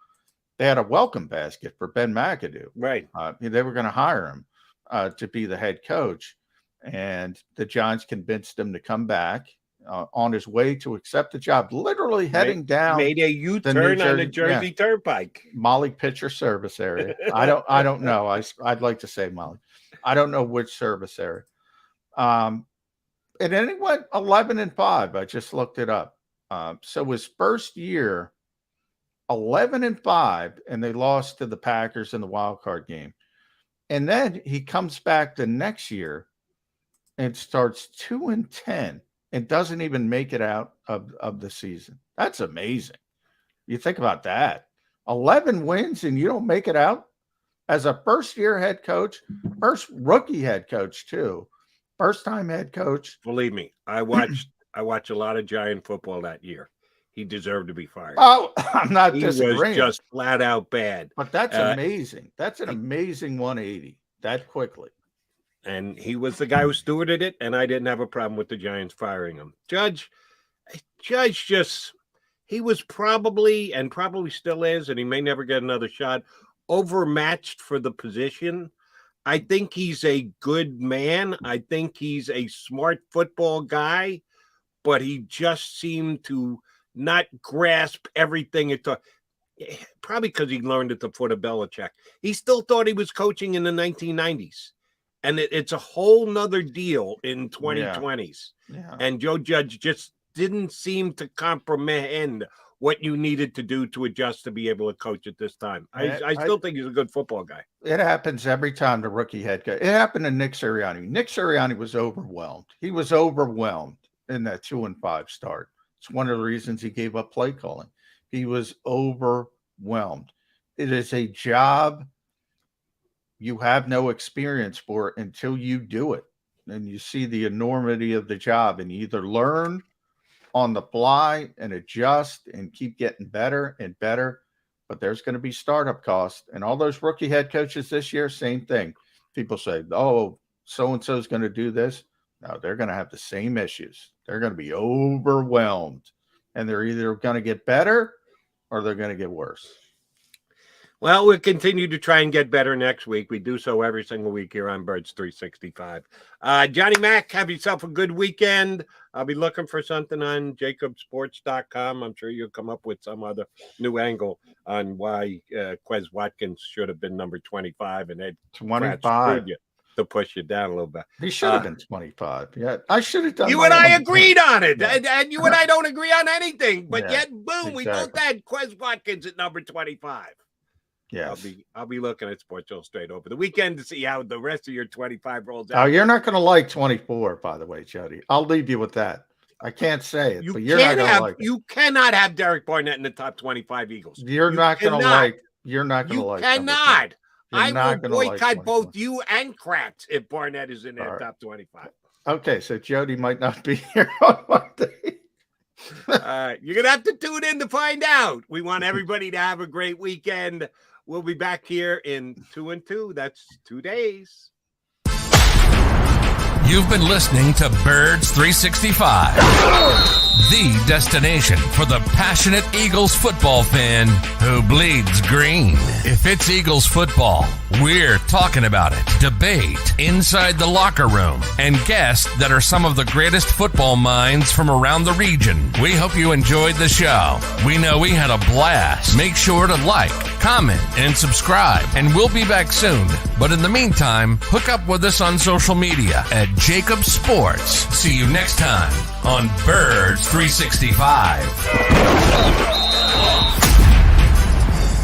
They had a welcome basket for Ben McAdoo. Right. They were going to hire him to be the head coach. And the Giants convinced him to come back on his way to accept the job, literally heading down. Made a U-turn on the Jersey Turnpike. Molly Pitcher service area. I don't know. I'd like to say Molly. I don't know which service area. And then he went 11-5. I just looked it up. So his first year, 11-5, and they lost to the Packers in the wild card game. And then he comes back the next year and starts 2-10 and doesn't even make it out of the season. That's amazing. You think about that. 11 wins and you don't make it out as a first-year head coach, first rookie head coach too, first-time head coach. Believe me, I watched a lot of Giant football that year. He deserved to be fired. Oh, I'm not disagreeing. He was just flat out bad. But that's amazing. That's an amazing 180 that quickly. And he was the guy who stewarded it, and I didn't have a problem with the Giants firing him. Judge he was probably still is, and he may never get another shot, overmatched for the position. I think he's a good man. I think he's a smart football guy, but he just seemed to not grasp everything it took. Probably because he learned at the foot of Belichick. He still thought he was coaching in the 1990s. And it's a whole nother deal in 2020s. Yeah. And Joe Judge just didn't seem to comprehend what you needed to do to adjust to be able to coach at this time. I still think he's a good football guy. It happens every time the rookie head coach. It happened to Nick Sirianni. Nick Sirianni was overwhelmed. He was overwhelmed in that 2-5 start. It's one of the reasons he gave up play calling. He was overwhelmed. It is a job you have no experience for until you do it. And you see the enormity of the job, and you either learn on the fly and adjust and keep getting better and better. But there's going to be startup costs. And all those rookie head coaches this year, same thing. People say, oh, so-and-so is going to do this. No, they're going to have the same issues. They're going to be overwhelmed. And they're either going to get better or they're going to get worse. Well, we'll continue to try and get better next week. We do so every single week here on Birds 365. Johnny Mac, have yourself a good weekend. I'll be looking for something on JAKIBsports.com. I'm sure you'll come up with some other new angle on why Quez Watkins should have been number 25 and Ed 25 to push you down a little bit. He should have been 25. Yeah, I should have done. You and I agreed on it, and you and I don't agree on anything. But yet, boom, we both had Quez Watkins at number 25. Yes. I'll be looking at Sports Illustrated over the weekend to see how the rest of your 25 rolls out. Oh, you're not going to like 24, by the way, Jody. I'll leave you with that. I can't say it, but you're not going to like it. You cannot have Derek Barnett in the top 25 Eagles. You're not going to like. You're not going to like. You cannot. I will boycott both you and Kracz if Barnett is in their top 25. Okay, so Jody might not be here on Monday. You're going to have to tune in to find out. We want everybody to have a great weekend. We'll be back here in 2 and 2. That's 2 days. You've been listening to Birds 365, the destination for the passionate Eagles football fan who bleeds green. If it's Eagles football, we're talking about it. Debate, inside the locker room, and guests that are some of the greatest football minds from around the region. We hope you enjoyed the show. We know we had a blast. Make sure to like, comment, and subscribe, and we'll be back soon. But in the meantime, hook up with us on social media at JAKIB Sports. See you next time on Birds 365.